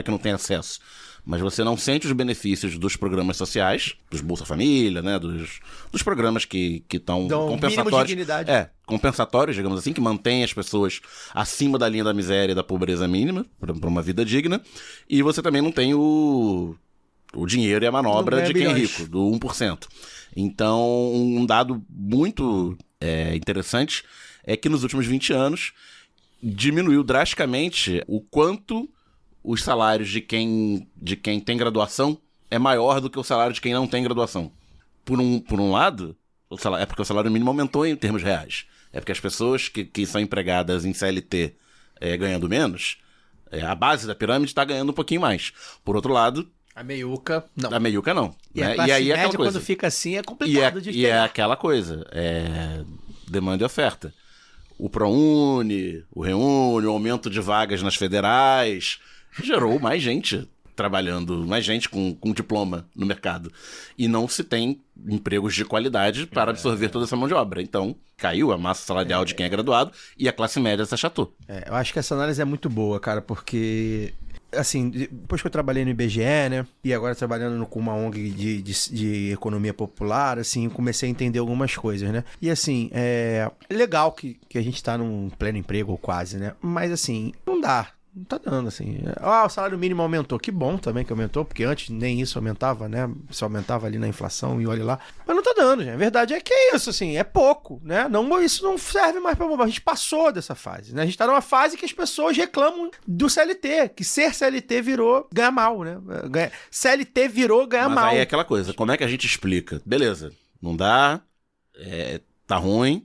que não tem acesso, mas você não sente os benefícios dos programas sociais, dos Bolsa Família, né, dos programas que estão compensatórios. Compensatórios, digamos assim, que mantêm as pessoas acima da linha da miséria e da pobreza mínima, para uma vida digna, e você também não tem o dinheiro e a manobra de quem é rico, do 1%. Então, um dado muito interessante é que nos últimos 20 anos diminuiu drasticamente o quanto os salários de quem tem graduação é maior do que o salário de quem não tem graduação. Por um lado, é porque o salário mínimo aumentou em termos reais. É porque as pessoas que são empregadas em CLT ganhando menos, a base da pirâmide está ganhando um pouquinho mais. Por outro lado, a meiuca, não. A meiuca, não. E a classe média, quando fica assim, é complicado de E é aquela coisa, demanda e oferta. O ProUni, o ReUni, o aumento de vagas nas federais, gerou mais gente trabalhando, mais gente com diploma no mercado. E não se tem empregos de qualidade para absorver toda essa mão de obra. Então, caiu a massa salarial de quem é graduado e a classe média se achatou. Eu acho que essa análise é muito boa, cara, porque assim, depois que eu trabalhei no IBGE, né, e agora trabalhando com uma ONG de economia popular, assim, comecei a entender algumas coisas, né, e assim, é legal que a gente tá num pleno emprego ou quase, né, mas assim, não dá. Não tá dando, assim. O salário mínimo aumentou. Que bom também que aumentou, porque antes nem isso aumentava, né? Só aumentava ali na inflação e olha lá. Mas não tá dando, gente. A verdade é que é isso, assim. É pouco, né? Não, isso não serve mais pra... A gente passou dessa fase, né? A gente tá numa fase que as pessoas reclamam do CLT, que ser CLT virou ganhar mal, né? CLT virou ganhar mal. Mas aí é aquela coisa. Como é que a gente explica? Beleza, não dá, tá ruim...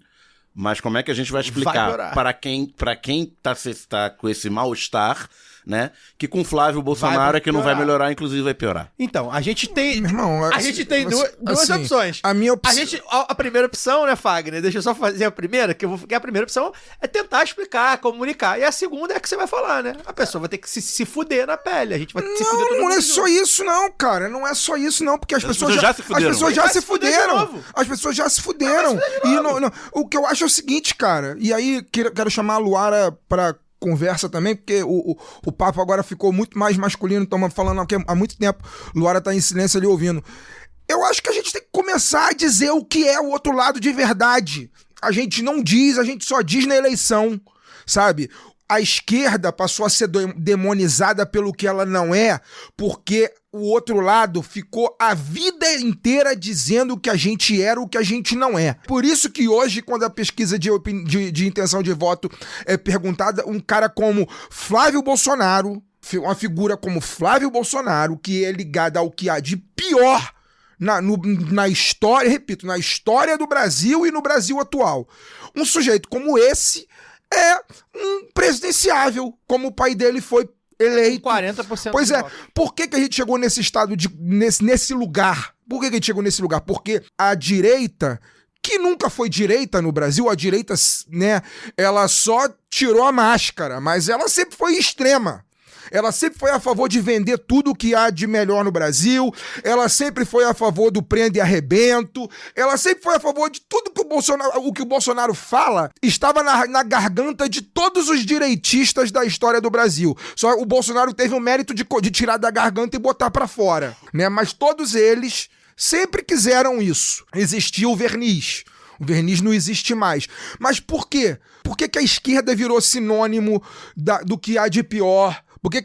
Mas como é que a gente vai explicar para quem tá com esse mal-estar, né? Que com Flávio Bolsonaro é que não vai melhorar, inclusive vai piorar. Então, a gente tem... Irmão, a gente tem duas opções. A primeira opção, né, Fagner? Deixa eu só fazer a primeira, que a primeira opção é tentar explicar, comunicar. E a segunda é que você vai falar, né? A pessoa vai ter que se fuder na pele. A gente vai se fuder todo mundo. Não é só isso, não, cara. Não é só isso, não, porque as pessoas já se fuderam. As pessoas já se fuderam. As pessoas já se fuderam. E o que eu acho é o seguinte, cara. E aí, quero chamar a Luara pra conversa também, porque o papo agora ficou muito mais masculino, estamos falando aqui há muito tempo, Luara tá em silêncio ali ouvindo. Eu acho que a gente tem que começar a dizer o que é o outro lado de verdade. A gente não diz, a gente só diz na eleição, sabe? A esquerda passou a ser demonizada pelo que ela não é, porque o outro lado ficou a vida inteira dizendo que a gente era o que a gente não é. Por isso que hoje, quando a pesquisa de intenção de voto é perguntada, um cara como Flávio Bolsonaro, uma figura como Flávio Bolsonaro, que é ligada ao que há de pior na história, repito, na história do Brasil e no Brasil atual. Um sujeito como esse é um presidenciável, como o pai dele foi eleito. 40% Pois é, por que a gente chegou nesse estado, nesse lugar? Por que a gente chegou nesse lugar? Porque a direita, que nunca foi direita no Brasil, a direita, né, ela só tirou a máscara, mas ela sempre foi extrema. Ela sempre foi a favor de vender tudo o que há de melhor no Brasil, ela sempre foi a favor do prende e arrebento, ela sempre foi a favor de tudo que o Bolsonaro fala, estava na garganta de todos os direitistas da história do Brasil. Só o Bolsonaro teve o mérito de tirar da garganta e botar pra fora, né? Mas todos eles sempre quiseram isso. Existia o verniz. O verniz não existe mais. Mas por quê? Por que a esquerda virou sinônimo do que há de pior? Por que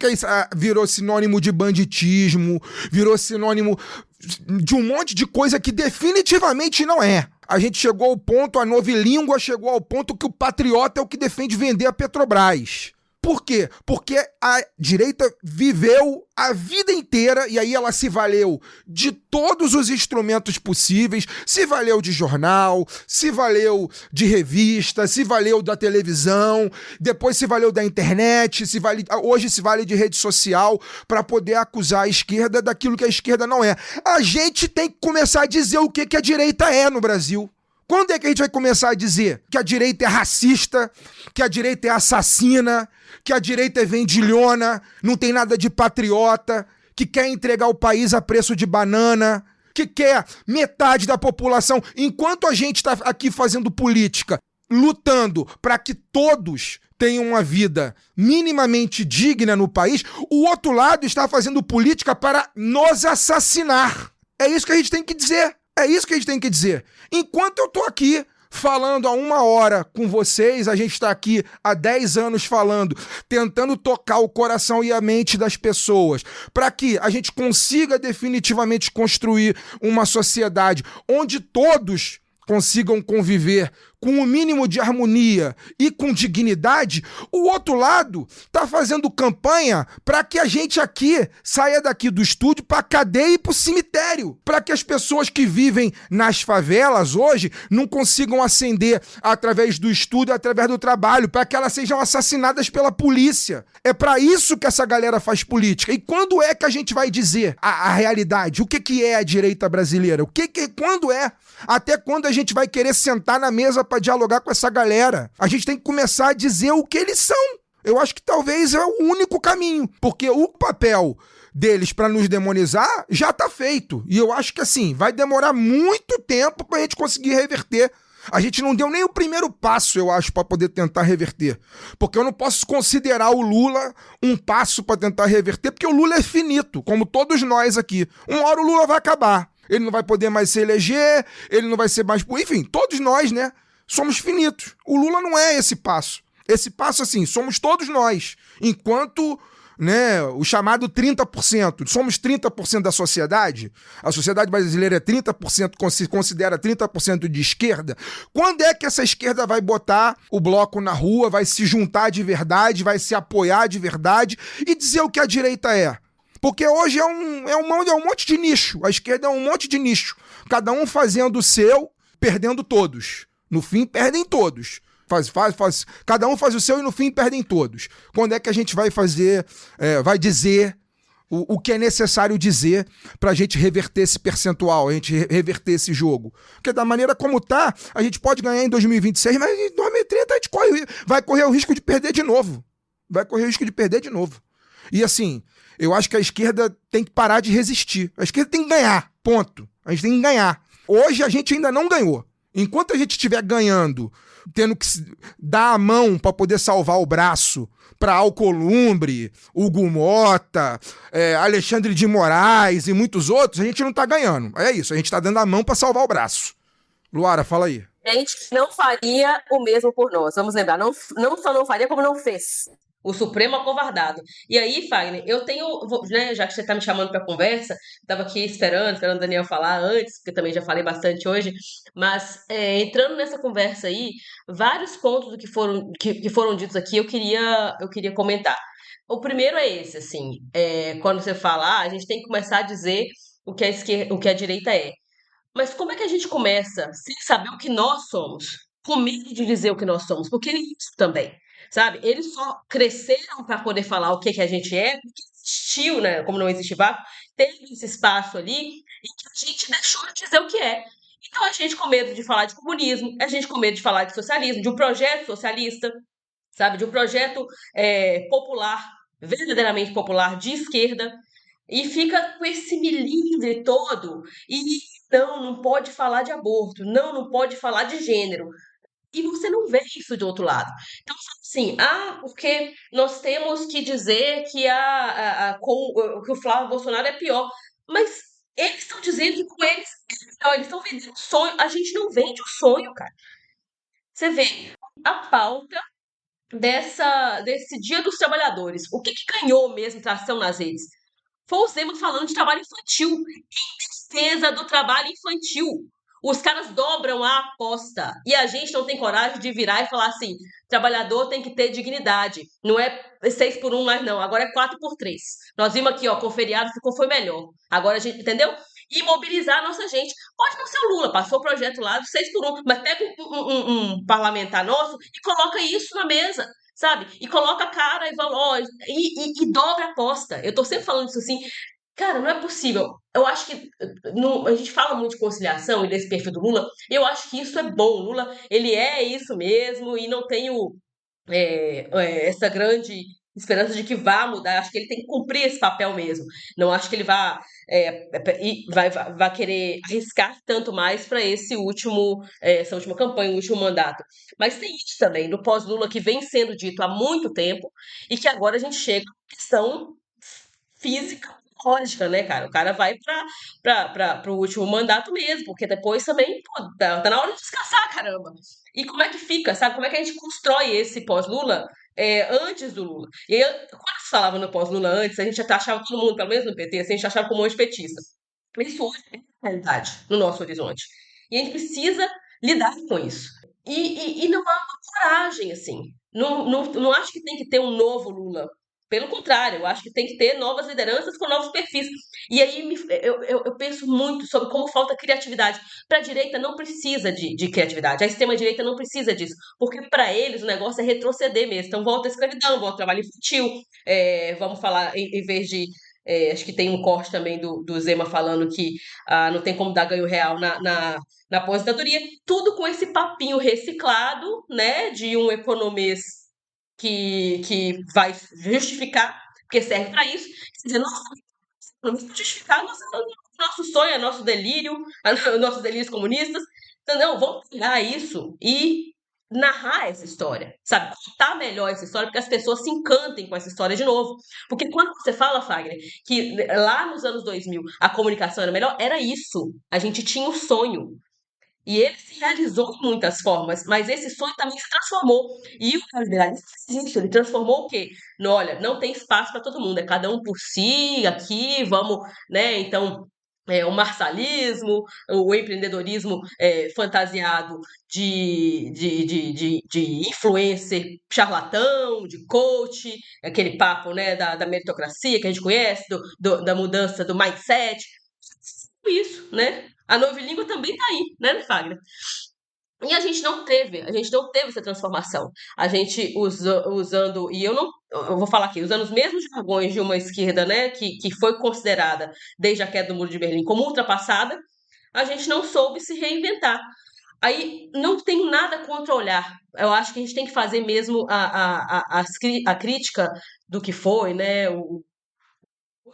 virou sinônimo de banditismo, virou sinônimo de um monte de coisa que definitivamente não é? A gente chegou ao ponto, a novilíngua chegou ao ponto que o patriota é o que defende vender a Petrobras. Por quê? Porque a direita viveu a vida inteira, e aí ela se valeu de todos os instrumentos possíveis, se valeu de jornal, se valeu de revista, se valeu da televisão, depois se valeu da internet, hoje se vale de rede social para poder acusar a esquerda daquilo que a esquerda não é. A gente tem que começar a dizer o que a direita é no Brasil. Quando é que a gente vai começar a dizer que a direita é racista, que a direita é assassina, que a direita é vendilhona, não tem nada de patriota, que quer entregar o país a preço de banana, que quer metade da população? Enquanto a gente está aqui fazendo política, lutando para que todos tenham uma vida minimamente digna no país, o outro lado está fazendo política para nos assassinar. É isso que a gente tem que dizer. É isso que a gente tem que dizer. Enquanto eu tô aqui falando há 1 hora com vocês, a gente está aqui há 10 anos falando, tentando tocar o coração e a mente das pessoas, para que a gente consiga definitivamente construir uma sociedade onde todos consigam conviver com o mínimo de harmonia e com dignidade, o outro lado tá fazendo campanha para que a gente aqui saia daqui do estúdio para a cadeia e para o cemitério, para que as pessoas que vivem nas favelas hoje não consigam ascender através do estudo, através do trabalho, para que elas sejam assassinadas pela polícia. É para isso que essa galera faz política. E quando é que a gente vai dizer a realidade? O que é a direita brasileira? Quando é? Até quando a gente vai querer sentar na mesa para dialogar com essa galera? A gente tem que começar a dizer o que eles são. Eu acho que talvez é o único caminho, porque o papel deles para nos demonizar já tá feito. E eu acho que assim, vai demorar muito tempo pra gente conseguir reverter A gente não deu nem o primeiro passo, eu acho, para poder tentar reverter. Porque eu não posso considerar o Lula um passo para tentar reverter, porque o Lula é finito, como todos nós aqui. Uma hora o Lula vai acabar. Ele não vai poder mais se eleger, ele não vai ser mais... Enfim, todos nós, né, somos finitos. O Lula não é esse passo. Esse passo, assim, somos todos nós. Enquanto... né, o chamado 30%. Somos 30% da sociedade. A sociedade brasileira é 30%, se considera 30% de esquerda. Quando é que essa esquerda vai botar o bloco na rua, vai se juntar de verdade, vai se apoiar de verdade e dizer o que a direita é? Porque hoje é um monte de nicho. A esquerda é um monte de nicho. Cada um fazendo o seu, perdendo todos. No fim, perdem todos. Cada um faz o seu e no fim perdem todos. Quando é que a gente vai fazer, vai dizer o que é necessário dizer pra gente reverter esse percentual, a gente reverter esse jogo? Porque da maneira como tá, a gente pode ganhar em 2026, mas em 2030 a gente vai correr o risco de perder de novo. E assim, eu acho que a esquerda tem que parar de resistir. A esquerda tem que ganhar, ponto. A gente tem que ganhar. Hoje a gente ainda não ganhou. Enquanto a gente estiver ganhando, tendo que dar a mão para poder salvar o braço para Alcolumbre, Hugo Mota, Alexandre de Moraes e muitos outros, a gente não tá ganhando. É isso, a gente tá dando a mão para salvar o braço. Luara, fala aí. Gente não faria o mesmo por nós. Vamos lembrar, não só não faria, como não fez. O Supremo acovardado. E aí, Fagner, eu tenho, né, já que você está me chamando para conversa, estava aqui esperando o Daniel falar antes, porque também já falei bastante hoje, mas entrando nessa conversa aí, vários pontos do que foram ditos aqui eu queria comentar. O primeiro é esse, assim, quando você fala, a gente tem que começar a dizer o que a direita é. Mas como é que a gente começa sem saber o que nós somos? Com medo de dizer o que nós somos, porque é isso também. Sabe? Eles só cresceram para poder falar o que a gente é, porque existiu, né? Como não existe vácuo, teve esse espaço ali em que a gente deixou de dizer o que é. Então a gente com medo de falar de comunismo, a gente com medo de falar de socialismo, de um projeto socialista, sabe? De um projeto popular, verdadeiramente popular, de esquerda, e fica com esse milímetro todo, e não pode falar de aborto, não pode falar de gênero. E você não vê isso do outro lado. Então, assim, porque nós temos que dizer que, que o Flávio Bolsonaro é pior. Mas eles estão dizendo que com eles estão vendendo sonho. A gente não vende o sonho, cara. Você vê a pauta desse Dia dos Trabalhadores. O que ganhou mesmo tração nas redes? Foi o Zema falando de trabalho infantil. Em defesa do trabalho infantil. Os caras dobram a aposta. E a gente não tem coragem de virar e falar assim, trabalhador tem que ter dignidade. Não é 6x1 mais não, agora é 4x3. Nós vimos aqui, com o feriado foi melhor. Agora a gente, entendeu? E mobilizar a nossa gente. Pode não ser o Lula, passou o projeto lá do 6x1, mas pega um parlamentar nosso e coloca isso na mesa, sabe? E coloca a cara e dobra a aposta. Eu tô sempre falando isso assim. Cara, não é possível. Eu acho que a gente fala muito de conciliação e desse perfil do Lula. Eu acho que isso é bom. O Lula, ele é isso mesmo e não tenho essa grande esperança de que vá mudar. Acho que ele tem que cumprir esse papel mesmo. Não acho que ele vai querer arriscar tanto mais para essa última campanha, o último mandato. Mas tem isso também, do pós-Lula, que vem sendo dito há muito tempo e que agora a gente chega à questão física, lógica, né, cara? O cara vai para o último mandato mesmo, porque depois também tá na hora de descansar, caramba. E como é que fica, sabe? Como é que a gente constrói esse pós-Lula antes do Lula? E aí, quando se falava no pós-Lula antes, a gente até achava todo mundo, pelo menos no PT, assim, a gente achava como um monte de petista. Isso hoje é realidade no nosso horizonte. E a gente precisa lidar com isso. E não há uma coragem, assim. Não acho que tem que ter um novo Lula. Pelo contrário, eu acho que tem que ter novas lideranças com novos perfis. E aí eu penso muito sobre como falta criatividade. Para a direita não precisa de criatividade. A extrema-direita não precisa disso. Porque para eles o negócio é retroceder mesmo. Então volta a escravidão, volta ao trabalho infantil. Vamos falar, em vez de... acho que tem um corte também do Zema falando que não tem como dar ganho real na aposentadoria. Tudo com esse papinho reciclado, né, de um economês que vai justificar, porque serve para isso, quer dizer, vamos justificar nosso sonho, nosso delírio, nossos delírios comunistas. Então, não, vamos pegar isso e narrar essa história, sabe? Contar melhor essa história, porque as pessoas se encantem com essa história de novo. Porque quando você fala, Fagner, que lá nos anos 2000 a comunicação era melhor, era isso. A gente tinha um sonho. E ele se realizou de muitas formas, mas esse sonho também se transformou. E o Carlos Miralles fez isso, ele transformou o quê? Olha, não tem espaço para todo mundo, é cada um por si, aqui, vamos, né? Então, o marçalismo, o empreendedorismo fantasiado de influencer charlatão, de coach, aquele papo, né, da meritocracia que a gente conhece, da mudança do mindset, isso, né? A novilíngua também tá aí, né, Fagner? E a gente não teve essa transformação. A gente usando, e eu vou falar aqui, usando os mesmos jargões de uma esquerda, né, que foi considerada, desde a queda do Muro de Berlim, como ultrapassada, a gente não soube se reinventar. Aí não tenho nada contra olhar. Eu acho que a gente tem que fazer mesmo a crítica do que foi, né, o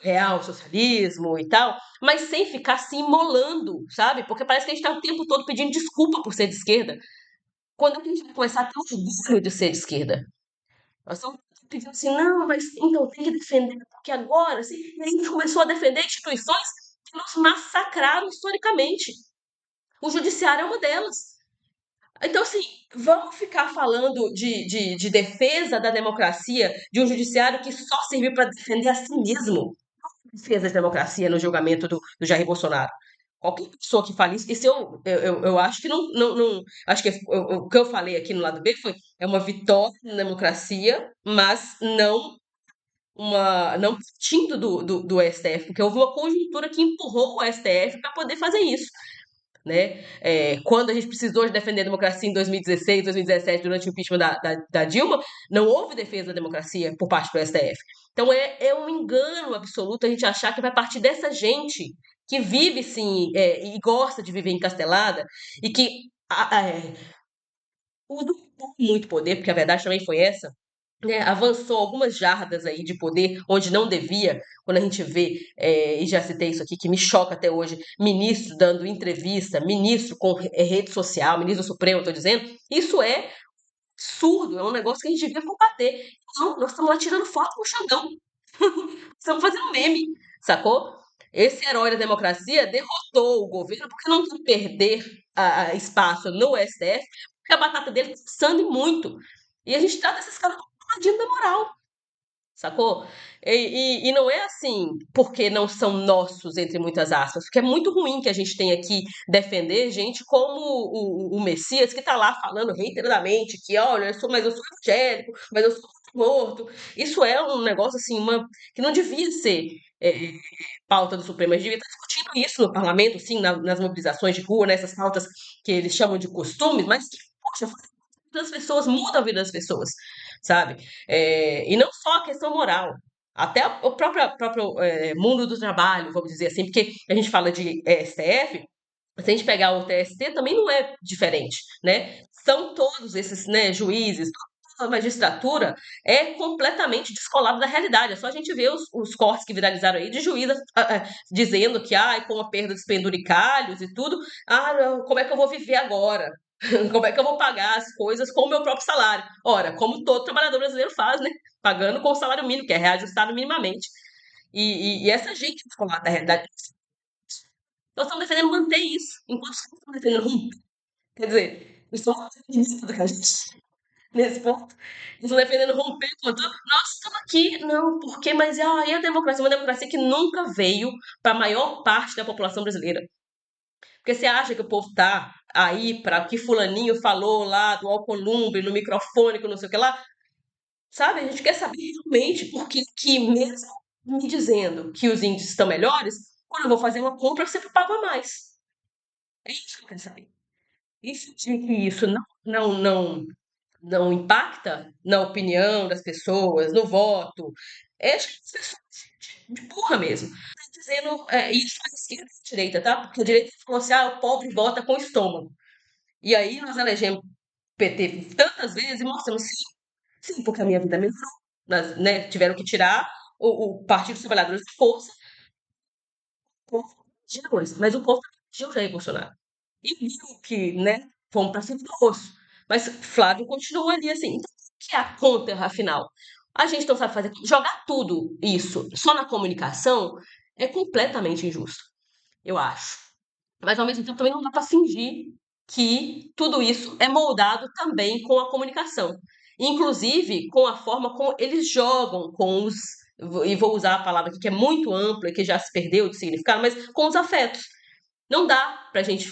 real socialismo e tal, mas sem ficar se imolando, sabe? Porque parece que a gente tá o tempo todo pedindo desculpa por ser de esquerda. Quando a gente vai começar a ter orgulho de ser de esquerda? Nós estamos pedindo assim, não, mas então tem que defender, porque agora, assim, e aí a gente começou a defender instituições que nos massacraram historicamente. O judiciário é uma delas. Então, assim, vamos ficar falando de defesa da democracia, de um judiciário que só serviu para defender a si mesmo, defesa da democracia no julgamento do Jair Bolsonaro. Qualquer pessoa que fale isso eu acho que não acho que o que eu falei aqui no lado B é uma vitória na democracia, mas não partindo do STF, porque houve uma conjuntura que empurrou o STF para poder fazer isso. Né? Quando a gente precisou de defender a democracia em 2016, 2017, durante o impeachment da Dilma, não houve defesa da democracia por parte do STF. Então é um engano absoluto a gente achar que vai partir dessa gente que vive, sim, e gosta de viver encastelada e que usa muito poder, porque a verdade também foi essa, né, avançou algumas jardas aí de poder onde não devia, quando a gente vê, e já citei isso aqui, que me choca até hoje, ministro dando entrevista, ministro com rede social, ministro do Supremo, estou dizendo, isso é absurdo, é um negócio que a gente devia combater. Não, nós estamos lá tirando foto com o Xandão, estamos fazendo meme, sacou? Esse herói da democracia derrotou o governo porque não quer perder espaço no STF, porque a batata dele está sangue muito. E a gente trata esses caras como paladino da moral, sacou? E não é assim porque não são nossos, entre muitas aspas, porque é muito ruim que a gente tenha que defender gente como o Messias, que tá lá falando reiteradamente que, olha, mas eu sou evangélico, mas eu sou morto. Isso é um negócio assim, que não devia ser pauta do Supremo, a gente devia estar discutindo isso no parlamento, sim, nas mobilizações de rua, nessas pautas que eles chamam de costumes, mas que, poxa, das pessoas, muda a vida das pessoas, sabe? E não só a questão moral, até o próprio mundo do trabalho, vamos dizer assim, porque a gente fala de STF, se a gente pegar o TST, também não é diferente, né? São todos esses, né, juízes, toda a magistratura é completamente descolada da realidade. É só a gente ver os cortes que viralizaram aí de juízes dizendo que, com a perda dos penduricalhos e tudo, não, como é que eu vou viver agora? Como é que eu vou pagar as coisas com o meu próprio salário? Ora, como todo trabalhador brasileiro faz, né? Pagando com o salário mínimo, que é reajustado minimamente. E essa gente descolada da realidade, nós estamos defendendo manter isso, enquanto vocês estão defendendo romper. Quer dizer, eles estão mais feministas do que a gente, nesse ponto. Eles estão defendendo romper enquanto nós estamos aqui. Não, porque, mas e a democracia? Uma democracia que nunca veio para a maior parte da população brasileira. Porque você acha que o povo tá aí para o que fulaninho falou lá do Alcolumbre, no microfone, com não sei o que lá? Sabe? A gente quer saber realmente porque que mesmo me dizendo que os índices estão melhores, quando eu vou fazer uma compra, eu sempre pago a mais. É isso que eu quero saber. E se que isso não impacta na opinião das pessoas, no voto, acho que as pessoas de burra mesmo. Tá dizendo isso a esquerda e a direita, tá? Porque a direita falou assim, o pobre vota com o estômago. E aí nós elegemos PT tantas vezes e mostramos sim, porque a minha vida melhorou. Né, tiveram que tirar o Partido dos Trabalhadores de força, o povo de mas o povo elegeu o Jair Bolsonaro. e viu que, né, fomos para cima do osso. Mas Flávio continua ali assim. Então, o que é a conta, afinal? A gente não sabe fazer. Jogar tudo isso só na comunicação é completamente injusto, eu acho. Mas, ao mesmo tempo, também não dá para fingir que tudo isso é moldado também com a comunicação. Inclusive, com a forma como eles jogam com os. E vou usar a palavra aqui que é muito ampla e que já se perdeu de significado, mas com os afetos. Não dá pra gente,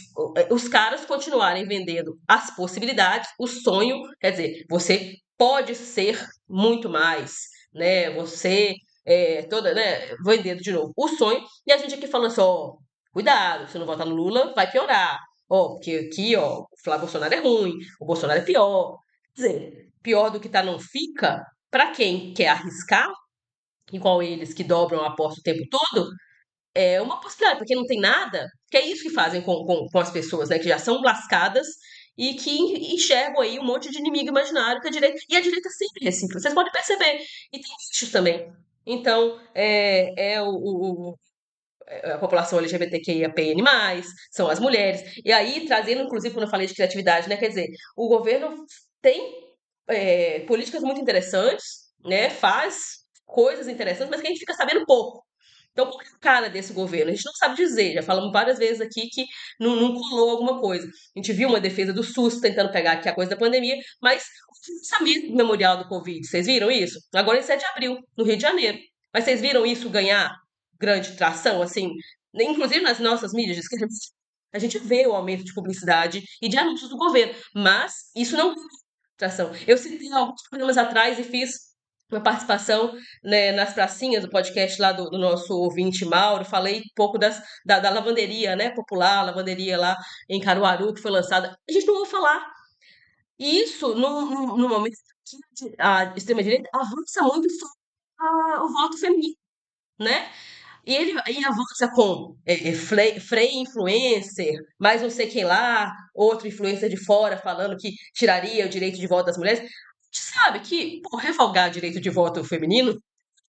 os caras continuarem vendendo as possibilidades, o sonho, quer dizer, você pode ser muito mais, né? Você toda, né? Vendendo de novo o sonho, e a gente aqui falando assim, ó, cuidado, se não votar no Lula, vai piorar. Ó, porque aqui, ó, o Flávio Bolsonaro é ruim, o Bolsonaro é pior. Quer dizer, pior do que tá não fica, pra quem quer arriscar, igual eles que dobram a aposta o tempo todo, é uma possibilidade, porque não tem nada, que é isso que fazem com as pessoas, né, que já são lascadas e que enxergam aí um monte de inimigo imaginário que a direita, e a direita sempre recicla, vocês podem perceber, e tem isso também. Então, a população LGBTQIAPN+, são as mulheres, e aí, trazendo, inclusive, quando eu falei de criatividade, né, quer dizer, o governo tem políticas muito interessantes, né, faz coisas interessantes, mas que a gente fica sabendo pouco. Então, qual é a cara desse governo? A gente não sabe dizer, já falamos várias vezes aqui que não colou alguma coisa. A gente viu uma defesa do SUS tentando pegar aqui a coisa da pandemia, mas o financiamento memorial do Covid, vocês viram isso? Agora em 7 de abril, no Rio de Janeiro. Mas vocês viram isso ganhar grande tração, assim? Inclusive nas nossas mídias de esquerda, a gente vê o aumento de publicidade e de anúncios do governo, mas isso não ganha tração. Eu citei alguns programas atrás e fiz uma participação, né, nas pracinhas do podcast lá do nosso ouvinte Mauro, falei um pouco da lavanderia, né, popular, lavanderia lá em Caruaru, que foi lançada. A gente não ouve falar. E isso, no momento que a extrema-direita avança muito sobre o voto feminino, né? E ele aí avança com Frei influencer, mais não sei quem lá, outro influencer de fora falando que tiraria o direito de voto das mulheres. A gente sabe que, pô, revogar direito de voto feminino é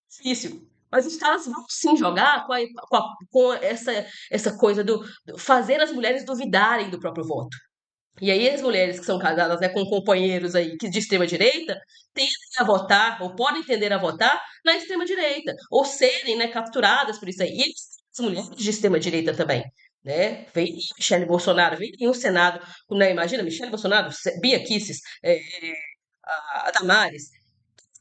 difícil. Mas os caras vão sim jogar com essa coisa do fazer as mulheres duvidarem do próprio voto. E aí as mulheres que são casadas, né, com companheiros aí que de extrema direita tendem a votar, ou podem tender a votar na extrema direita, ou serem, né, capturadas por isso aí. E eles, as mulheres de extrema direita também, né? Vem Michele Bolsonaro, vem o Senado, né, imagina, Michele Bolsonaro, Bia Kicis, a Damares.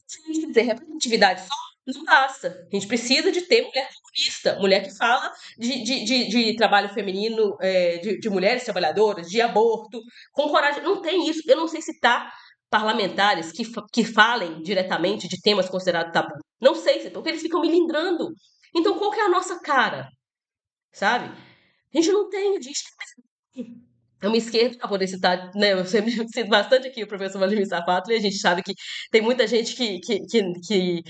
Se a gente fizer representatividade só, não basta. A gente precisa de ter mulher feminista, mulher que fala de trabalho feminino, de mulheres trabalhadoras, de aborto, com coragem. Não tem isso. Eu não sei se tá parlamentares que falem diretamente de temas considerados tabu. Não sei, porque eles ficam melindrando. Então, qual que é a nossa cara? Sabe? A gente não tem, a gente é uma esquerda, para poder citar, né, eu sempre cito bastante aqui o professor Vladimir Safatli, e a gente sabe que tem muita gente que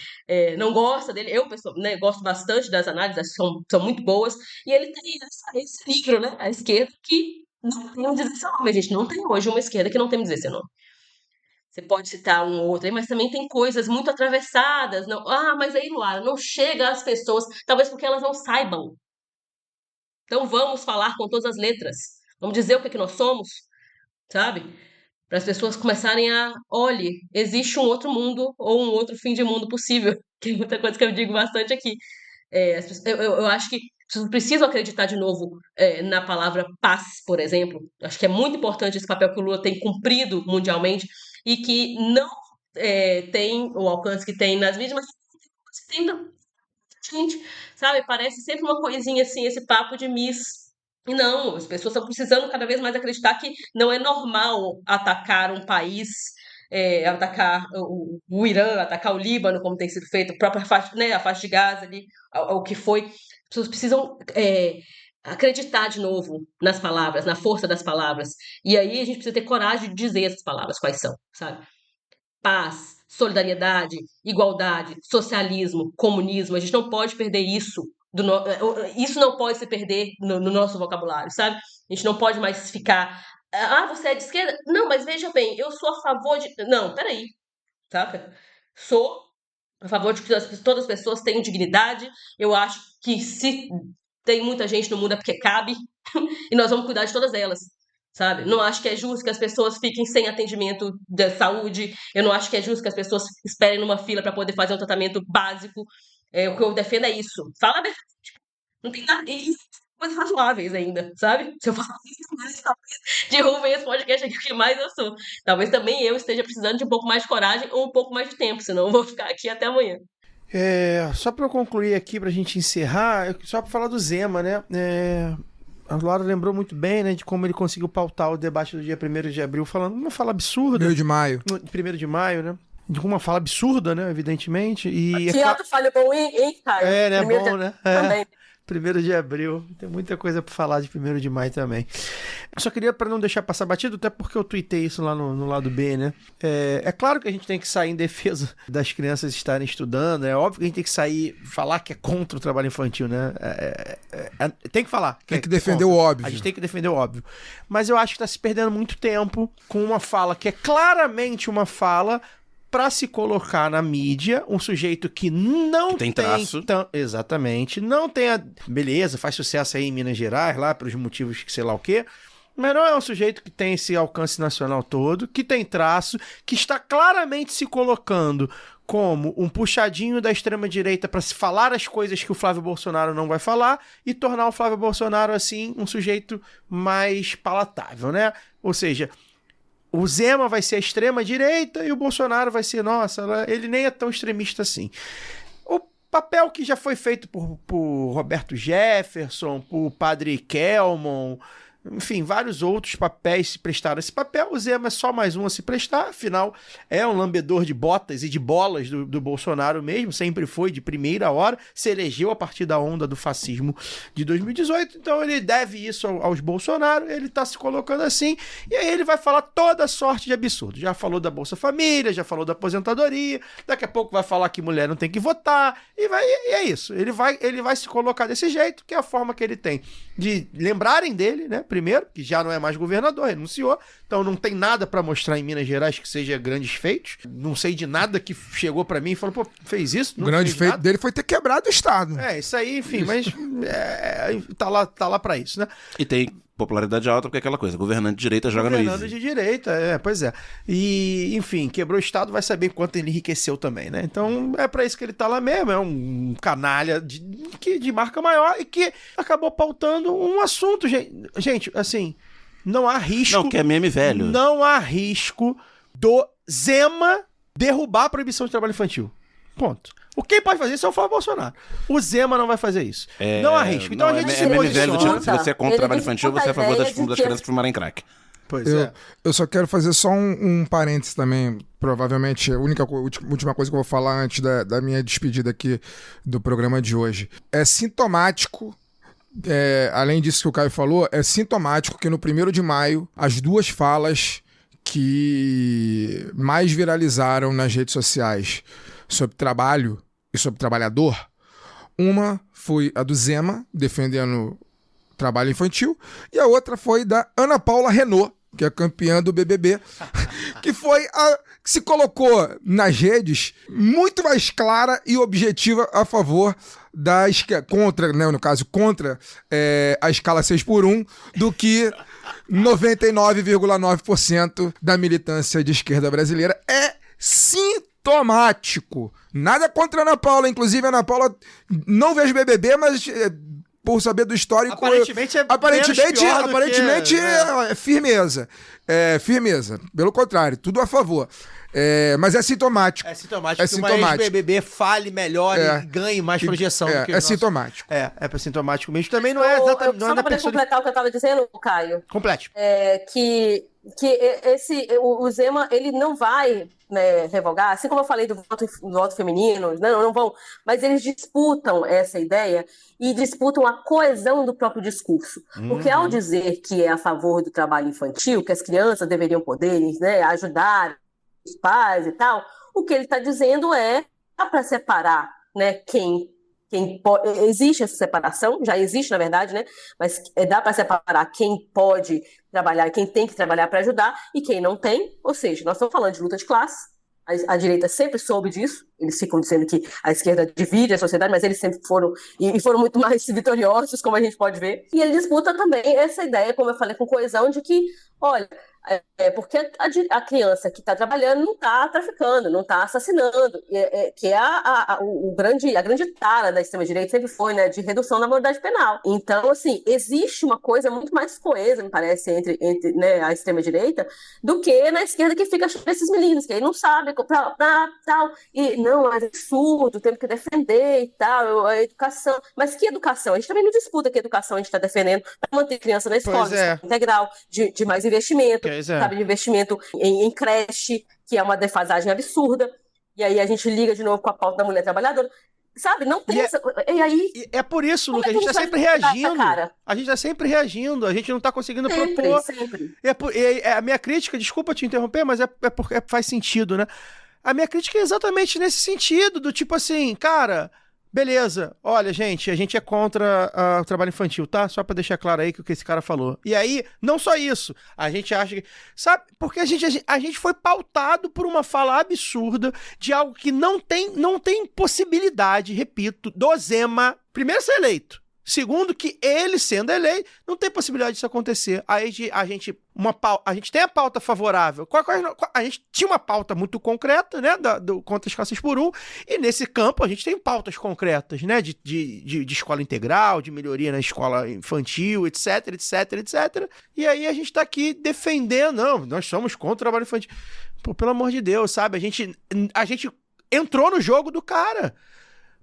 não gosta dele, eu pessoal, né, gosto bastante das análises, acho que são muito boas, e ele tem esse livro, né, a esquerda, que não tem um dizer seu nome, a gente não tem hoje uma esquerda que não tem um dizer seu nome. Você pode citar um ou outro aí, mas também tem coisas muito atravessadas, não, mas aí, Luara, não chega às pessoas, talvez porque elas não saibam. Então vamos falar com todas as letras. Vamos dizer o que nós somos, sabe? Para as pessoas começarem olhe, existe um outro mundo ou um outro fim de mundo possível, que é muita coisa que eu digo bastante aqui. Eu acho que vocês precisam acreditar de novo na palavra paz, por exemplo. Acho que é muito importante esse papel que o Lula tem cumprido mundialmente e que não tem o alcance que tem nas mídias, mas tem gente, sabe? Parece sempre uma coisinha assim, esse papo de Miss. E não, as pessoas estão precisando cada vez mais acreditar que não é normal atacar um país, atacar o Irã, atacar o Líbano, como tem sido feito, a própria faixa, né, a faixa de Gaza ali, o que foi. As pessoas precisam acreditar de novo nas palavras, na força das palavras. E aí a gente precisa ter coragem de dizer essas palavras, quais são, sabe? Paz, solidariedade, igualdade, socialismo, comunismo. A gente não pode perder isso. Isso não pode se perder no nosso vocabulário, sabe? A gente não pode mais ficar. Você é de esquerda? Não, mas veja bem, eu sou a favor de. Não, peraí, saca? Sou a favor de que todas as pessoas tenham dignidade. Eu acho que se tem muita gente no mundo é porque cabe, e nós vamos cuidar de todas elas. sabe? Não acho que é justo que as pessoas fiquem sem atendimento da saúde, eu não acho que é justo que as pessoas esperem numa fila para poder fazer um tratamento básico. O que eu defendo é isso. Fala a verdade. Não tem nada. E coisas razoáveis ainda, sabe? Se eu falar isso, mas talvez derrubem esse podcast aqui, o que mais eu sou. Talvez também eu esteja precisando de um pouco mais de coragem ou um pouco mais de tempo, senão eu vou ficar aqui até amanhã. Só para eu concluir aqui, pra gente encerrar, só para falar do Zema, né? A Laura lembrou muito bem, né, de como ele conseguiu pautar o debate do dia 1º de abril, falando uma fala absurda. 1º de maio. 1º de maio, né? De uma fala absurda, né, evidentemente. E Teatro falha bom, hein, Caio? né, bom, né? Também. 1º de abril, tem muita coisa pra falar de 1º de maio também. Eu só queria, pra não deixar passar batido, até porque eu tuitei isso lá no lado B, né? É claro que a gente tem que sair em defesa das crianças estarem estudando, é óbvio que a gente tem que sair, falar que é contra o trabalho infantil, né? Tem que falar. Tem que defender o óbvio. A gente tem que defender o óbvio. Mas eu acho que tá se perdendo muito tempo com uma fala que é claramente uma fala para se colocar na mídia um sujeito que não tem traço. Exatamente. Não tem beleza, faz sucesso aí em Minas Gerais, lá pelos motivos que sei lá o quê. Mas não é um sujeito que tem esse alcance nacional todo, que tem traço, que está claramente se colocando como um puxadinho da extrema-direita para se falar as coisas que o Flávio Bolsonaro não vai falar e tornar o Flávio Bolsonaro, assim, um sujeito mais palatável, né? Ou seja, o Zema vai ser a extrema-direita e o Bolsonaro vai ser, nossa, ele nem é tão extremista assim. O papel que já foi feito por Roberto Jefferson, por Padre Kelmon, enfim, vários outros papéis se prestaram esse papel. O Zema é só mais um a se prestar, afinal é um lambedor de botas e de bolas do Bolsonaro mesmo, sempre foi de primeira hora, se elegeu a partir da onda do fascismo de 2018, então ele deve isso aos Bolsonaro, ele tá se colocando assim, e aí ele vai falar toda sorte de absurdo. Já falou da Bolsa Família, já falou da aposentadoria, daqui a pouco vai falar que mulher não tem que votar, e é isso, ele vai se colocar desse jeito, que é a forma que ele tem de lembrarem dele, né? Primeiro, que já não é mais governador, renunciou, então não tem nada pra mostrar em Minas Gerais que seja grandes feitos. Não sei de nada que chegou pra mim e falou, pô, fez isso? O grande feito dele foi ter quebrado o Estado. Isso aí, enfim, mas tá lá pra isso, né? E tem popularidade alta porque é aquela coisa, governante de direita joga no Governando Easy. de direita, pois é. E, enfim, quebrou o Estado, vai saber quanto ele enriqueceu também, né? Então, é pra isso que ele tá lá mesmo, é um canalha de marca maior e que acabou pautando um assunto, gente, assim, não há risco... Não, que é meme velho. Não há risco do Zema derrubar a proibição de trabalho infantil. Ponto. O quem pode fazer isso é o Flávio Bolsonaro. O Zema não vai fazer isso. Não há risco. Então a gente se meme velho, posiciona. se você é contra o trabalho infantil, você é a favor das crianças fumarem crack. Pois é. Eu só quero fazer só um parênteses também, provavelmente a última coisa que eu vou falar antes da minha despedida aqui do programa de hoje. É sintomático, além disso que o Caio falou, é sintomático que no 1º de maio, as duas falas que mais viralizaram nas redes sociais sobre trabalho e sobre trabalhador, uma foi a do Zema, defendendo trabalho infantil, e a outra foi da Ana Paula Renault, que é campeã do BBB, que foi a que se colocou nas redes muito mais clara e objetiva a favor contra a escala 6x1 do que 99,9% da militância de esquerda brasileira. É sintomático. Nada contra a Ana Paula. Inclusive, a Ana Paula não vejo BBB, mas por saber do histórico... Aparentemente é firmeza. É firmeza. Pelo contrário, tudo a favor. Mas é sintomático. É sintomático que uma ex-BBB fale melhor e ganhe mais projeção. Do que sintomático. É sintomático mesmo. Também não é exatamente... Só para poder completar o que eu estava dizendo, Caio. Complete. O Zema, ele não vai, né, revogar, assim como eu falei do voto feminino, não vão, mas eles disputam essa ideia e disputam a coesão do próprio discurso. Porque ao dizer que é a favor do trabalho infantil, que as crianças deveriam poder, né, ajudar os pais e tal, o que ele está dizendo dá para separar, né, existe essa separação, já existe na verdade, né? Mas dá para separar quem pode trabalhar, quem tem que trabalhar para ajudar e quem não tem. Ou seja, nós estamos falando de luta de classe, A direita sempre soube disso, eles ficam dizendo que a esquerda divide a sociedade, mas eles sempre foram, e foram muito mais vitoriosos, como a gente pode ver. E ele disputa também essa ideia, como eu falei, com coesão, de que, olha, porque a criança que está trabalhando não está traficando, não está assassinando, que é a grande tara da extrema-direita sempre foi, né, de redução da moralidade penal. Então, assim, existe uma coisa muito mais coesa, me parece, entre né, a extrema-direita do que na esquerda, que fica achando esses meninos, que aí não sabe, tal, e não, é absurdo, temos que defender e tal, a educação. Mas que educação? A gente também não disputa que educação a gente está defendendo para manter criança na escola, integral, de mais investimento, sabe, de investimento em creche, que é uma defasagem absurda, e aí a gente liga de novo com a pauta da mulher trabalhadora, sabe, não tem essa... E aí... É por isso, Luca, a gente tá sempre reagindo, a gente tá sempre reagindo, a gente não tá conseguindo propor. Sempre. A minha crítica, desculpa te interromper, mas porque faz sentido, né? A minha crítica é exatamente nesse sentido, do tipo assim, cara... Beleza, olha, gente, a gente é contra o trabalho infantil, tá? Só pra deixar claro aí o que esse cara falou. E aí, não só isso, a gente acha que... Sabe, porque a gente foi pautado por uma fala absurda de algo que não tem possibilidade, repito, do Zema, primeiro, ser eleito. Segundo, que ele sendo eleito, não tem possibilidade disso acontecer. Aí a gente tem a pauta favorável. A gente tinha uma pauta muito concreta, né, contra as classes por um, e nesse campo a gente tem pautas concretas, né, de escola integral, de melhoria na escola infantil, etc, etc, etc. E aí a gente tá aqui defendendo, não, nós somos contra o trabalho infantil. Pô, pelo amor de Deus, sabe? A gente entrou no jogo do cara.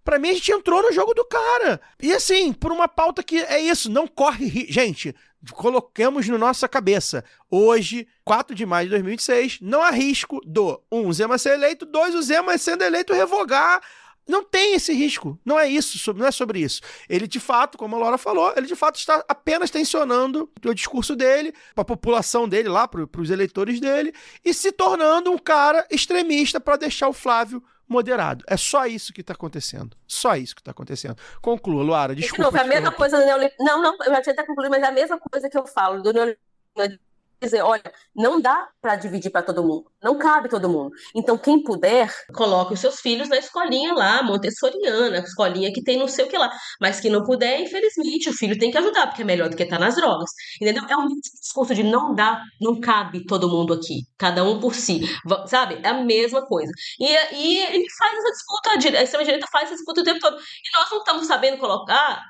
Pra mim, a gente entrou no jogo do cara. E assim, por uma pauta que é isso, não corre... Gente, coloquemos na nossa cabeça. Hoje, 4 de maio de 2026, não há risco do, 1, o Zema ser eleito, 2, o Zema sendo eleito revogar. Não tem esse risco. Não é isso, não é sobre isso. Ele, de fato, como a Laura falou, ele de fato está apenas tensionando o discurso dele, para a população dele lá, para os eleitores dele, e se tornando um cara extremista para deixar o Flávio moderado. É só isso que está acontecendo. Só isso que está acontecendo. Conclua, Luara, desculpa. Não, a mesma coisa do neoliberalismo. Não, eu já tinha até concluído, mas é a mesma coisa que eu falo do neoliberalismo. Dizer, olha, não dá para dividir para todo mundo, não cabe todo mundo. Então, quem puder, coloque os seus filhos na escolinha lá, montessoriana, escolinha que tem não sei o que lá. Mas quem não puder, infelizmente, o filho tem que ajudar, porque é melhor do que estar nas drogas. Entendeu? É um discurso de não dá, não cabe todo mundo aqui, cada um por si. Sabe? É a mesma coisa. E ele faz essa disputa, a extrema-direita faz essa disputa o tempo todo. E nós não estamos sabendo colocar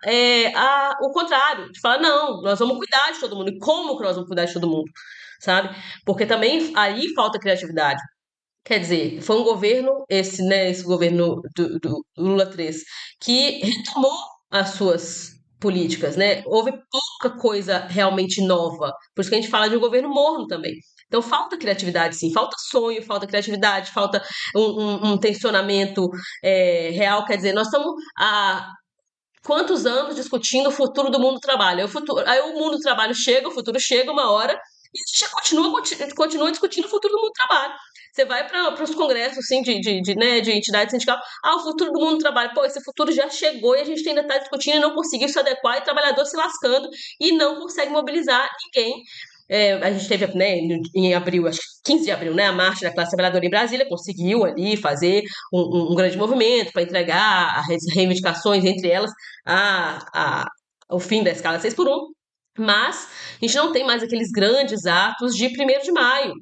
o contrário, de falar, não, nós vamos cuidar de todo mundo. E como que nós vamos cuidar de todo mundo? Sabe? Porque também aí falta criatividade. Quer dizer, foi um governo, esse governo do Lula 3, que retomou as suas políticas, né? Houve pouca coisa realmente nova. Por isso que a gente fala de um governo morno também. Então falta criatividade, sim. Falta sonho, falta criatividade, falta um tensionamento real. Quer dizer, nós estamos há quantos anos discutindo o futuro do mundo do trabalho? Aí o mundo do trabalho chega, o futuro chega uma hora, e a gente continua discutindo o futuro do mundo do trabalho. Você vai para os congressos assim, de entidade sindical, o futuro do mundo do trabalho. Pô, esse futuro já chegou e a gente ainda está discutindo e não conseguiu se adequar, e trabalhador se lascando e não consegue mobilizar ninguém. A gente teve, né, em abril, acho que 15 de abril, né, a marcha da classe trabalhadora em Brasília, conseguiu ali fazer um grande movimento para entregar as reivindicações, entre elas o fim da escala 6x1, mas a gente não tem mais aqueles grandes atos de 1º de maio.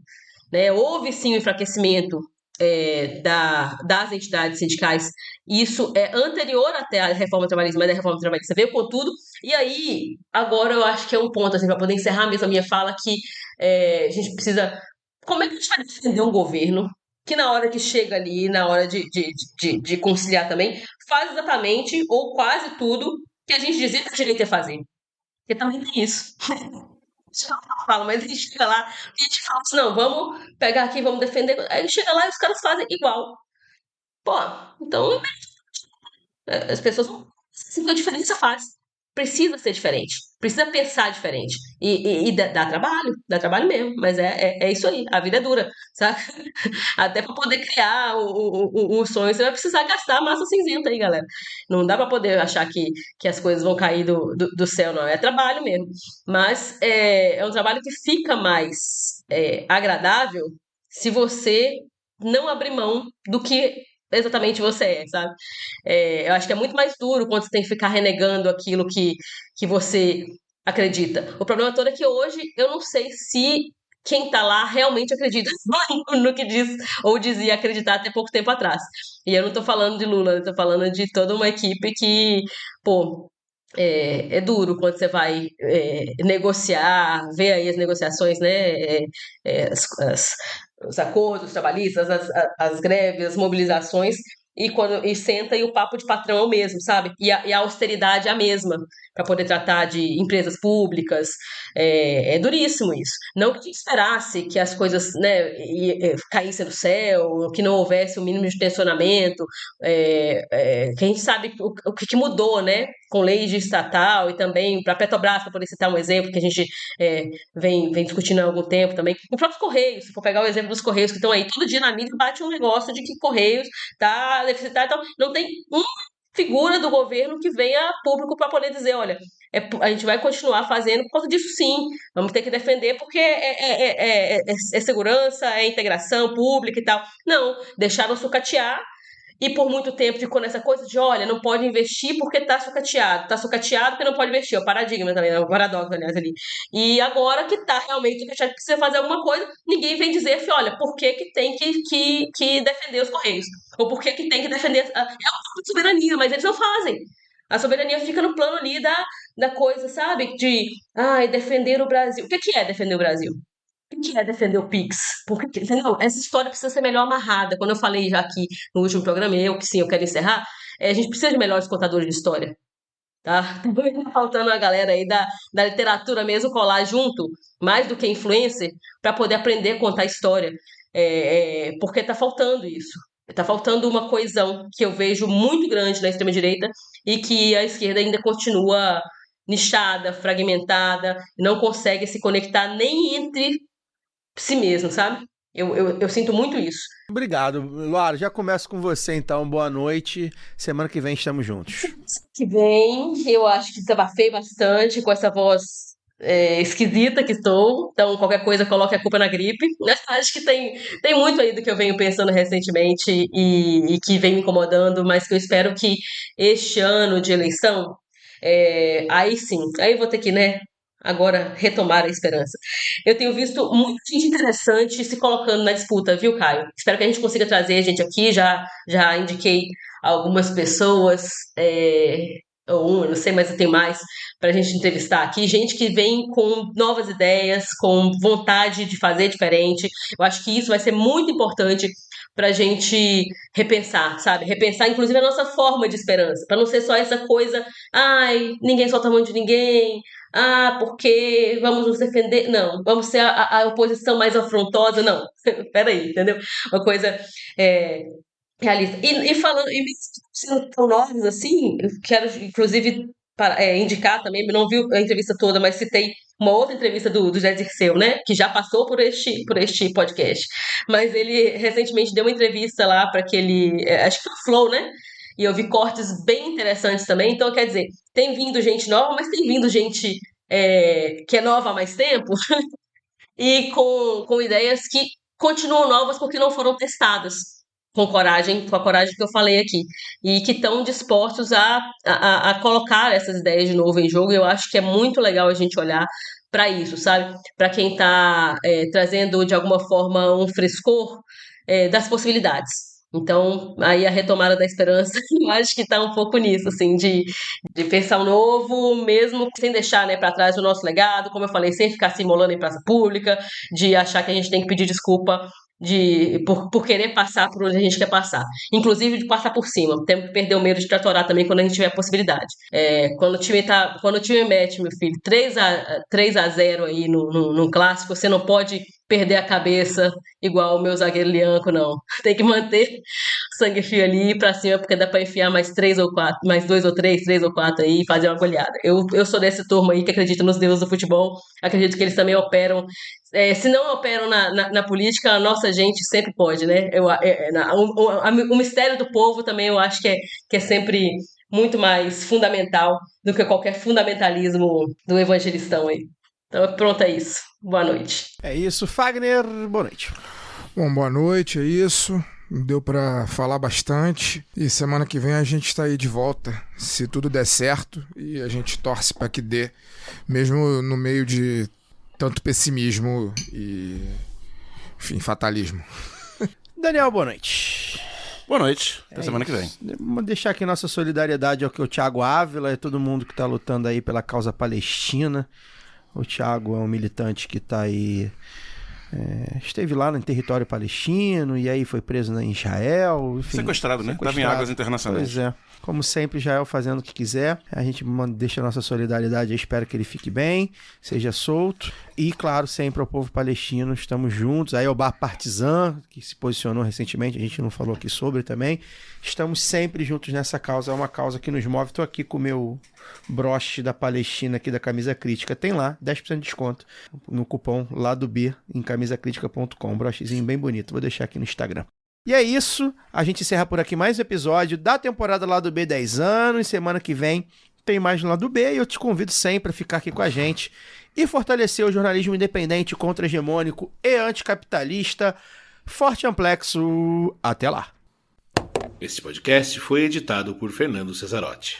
Né? Houve sim um enfraquecimento das entidades sindicais, isso é anterior até a reforma trabalhista, mas a reforma trabalhista veio com tudo, e aí, agora eu acho que é um ponto, assim, para poder encerrar mesmo a minha fala, que a gente precisa, como é que a gente vai defender um governo que na hora que chega ali, na hora de conciliar também, faz exatamente, ou quase tudo, que a gente dizia que a direita ia fazer, porque também tem isso. Fala, mas a gente chega lá e a gente fala assim, não, vamos pegar aqui, vamos defender. Aí chega lá e os caras fazem igual. Pô, então as pessoas não... A diferença faz. Precisa ser diferente. Precisa pensar diferente. E dá trabalho mesmo. Mas é isso aí. A vida é dura, sabe? Até para poder criar o sonho, você vai precisar gastar massa cinzenta aí, galera. Não dá para poder achar que as coisas vão cair do céu, não. É trabalho mesmo. Mas é um trabalho que fica mais agradável se você não abrir mão do que exatamente você é, sabe? Eu acho que é muito mais duro quando você tem que ficar renegando aquilo que você acredita. O problema todo é que hoje eu não sei se quem tá lá realmente acredita no que diz ou dizia acreditar até pouco tempo atrás. E eu não tô falando de Lula, eu tô falando de toda uma equipe que, pô, é duro quando você vai negociar, ver aí as negociações, né? Os acordos trabalhistas, as greves, as mobilizações, e senta e o papo de patrão é o mesmo, sabe? E a austeridade é a mesma, para poder tratar de empresas públicas. É duríssimo isso. Não que esperasse que as coisas, né, caíssem do céu, que não houvesse o mínimo de tensionamento, que a gente sabe o que mudou, né? Com leis de estatal e também para a Petrobras, para poder citar um exemplo que a gente vem discutindo há algum tempo também. O próprio Correios, se for pegar o exemplo dos Correios, que estão aí todo dia na mídia, bate um negócio de que Correios tá deficitário, então não tem uma figura do governo que venha a público para poder dizer, olha, a gente vai continuar fazendo por causa disso sim, vamos ter que defender porque é segurança, é integração pública e tal. Não, deixaram sucatear. E por muito tempo ficou nessa coisa de, olha, não pode investir porque tá sucateado porque não pode investir, é o paradigma também, é o paradoxo, aliás, ali. E agora que tá realmente sucateado, precisa fazer alguma coisa, ninguém vem dizer, olha, por que tem que defender os Correios? Ou por que tem que defender... É uma soberania, mas eles não fazem. A soberania fica no plano ali da coisa, sabe? De, defender o Brasil. O que é defender o Brasil? O que é defender o Pix? Porque, entendeu? Essa história precisa ser melhor amarrada. Quando eu falei já aqui no último programa, eu quero encerrar, a gente precisa de melhores contadores de história, tá? Também tá faltando a galera aí da literatura mesmo colar junto, mais do que influencer, para poder aprender a contar história. Porque tá faltando isso. Tá faltando uma coesão que eu vejo muito grande na extrema-direita e que a esquerda ainda continua nichada, fragmentada, não consegue se conectar nem entre si mesmo, sabe? Eu sinto muito isso. Obrigado, Luara. Já começo com você, então. Boa noite. Semana que vem estamos juntos. Semana que vem, eu acho que desabafei bastante com essa voz esquisita que estou. Então, qualquer coisa, coloque a culpa na gripe. Acho que tem muito aí do que eu venho pensando recentemente e que vem me incomodando, mas que eu espero que este ano de eleição, aí sim, aí eu vou ter que, né, agora retomar a esperança. Eu tenho visto muita gente interessante se colocando na disputa, viu, Caio? Espero que a gente consiga trazer gente aqui. Já indiquei algumas pessoas, ou não sei, mas eu tenho mais para a gente entrevistar aqui. Gente que vem com novas ideias, com vontade de fazer diferente. Eu acho que isso vai ser muito importante para a gente repensar, sabe? Repensar, inclusive, a nossa forma de esperança, para não ser só essa coisa, ninguém solta a mão de ninguém, porque vamos nos defender. Não, vamos ser a oposição mais afrontosa. Não, peraí, entendeu? Uma coisa realista. E falando, e sendo tão novos assim, eu quero, inclusive, indicar também, não vi a entrevista toda, mas citei uma outra entrevista do Zé Dirceu, né, que já passou por este podcast, mas ele recentemente deu uma entrevista lá para aquele, acho que foi o Flow, né, e eu vi cortes bem interessantes também. Então, quer dizer, tem vindo gente nova, mas tem vindo gente que é nova há mais tempo e com ideias que continuam novas porque não foram testadas com a coragem que eu falei aqui, e que estão dispostos a colocar essas ideias de novo em jogo. Eu acho que é muito legal a gente olhar para isso, sabe? Para quem está trazendo de alguma forma um frescor das possibilidades. Então, aí a retomada da esperança, eu acho que está um pouco nisso, assim, de pensar o novo, mesmo sem deixar, né, para trás o nosso legado, como eu falei, sem ficar se imolando em praça pública, de achar que a gente tem que pedir desculpa por querer passar por onde a gente quer passar. Inclusive de passar por cima. Temos que perder o medo de tratorar também quando a gente tiver a possibilidade. Quando o time mete, meu filho, 3-0 aí num clássico, você não pode perder a cabeça igual o meu zagueiro Lianco, não. Tem que manter o sangue frio ali pra cima, porque dá pra enfiar mais 3 ou 4, mais 2 ou 3 ou 4 aí e fazer uma goleada. Eu sou desse turma aí que acredita nos deuses do futebol, acredito que eles também operam. Se não operam na política, a nossa gente sempre pode, né? O mistério do povo também eu acho que é sempre muito mais fundamental do que qualquer fundamentalismo do evangelistão aí. Então, pronto, é isso. Boa noite. É isso, Fagner. Boa noite. Bom, boa noite, é isso. Deu pra falar bastante. E semana que vem a gente tá aí de volta, se tudo der certo. E a gente torce pra que dê, mesmo no meio de tanto pessimismo e, enfim, fatalismo. Daniel, boa noite. Boa noite, até semana que vem. Vamos deixar aqui nossa solidariedade ao Thiago Ávila e todo mundo que tá lutando aí pela causa palestina. O Thiago é um militante que tá aí... esteve lá no território palestino e aí foi preso em Israel. Enfim, sequestrado, né? Estava em águas internacionais. Pois é. Como sempre, Israel fazendo o que quiser. A gente deixa a nossa solidariedade. Eu espero que ele fique bem, seja solto. E, claro, sempre ao povo palestino. Estamos juntos. Aí o Bar Partizan, que se posicionou recentemente, a gente não falou aqui sobre também. Estamos sempre juntos nessa causa. É uma causa que nos move. Estou aqui com o meu broche da Palestina aqui da Camisa Crítica. Tem lá 10% de desconto no cupom lá do B em camisacritica.com. Um brochezinho bem bonito. Vou deixar aqui no Instagram. E é isso, a gente encerra por aqui mais um episódio da temporada Lado B 10 anos. Semana que vem tem mais no Lado B e eu te convido sempre a ficar aqui com a gente e fortalecer o jornalismo independente, contra-hegemônico e anticapitalista. Forte amplexo, até lá. Esse podcast foi editado por Fernando Cesarotti.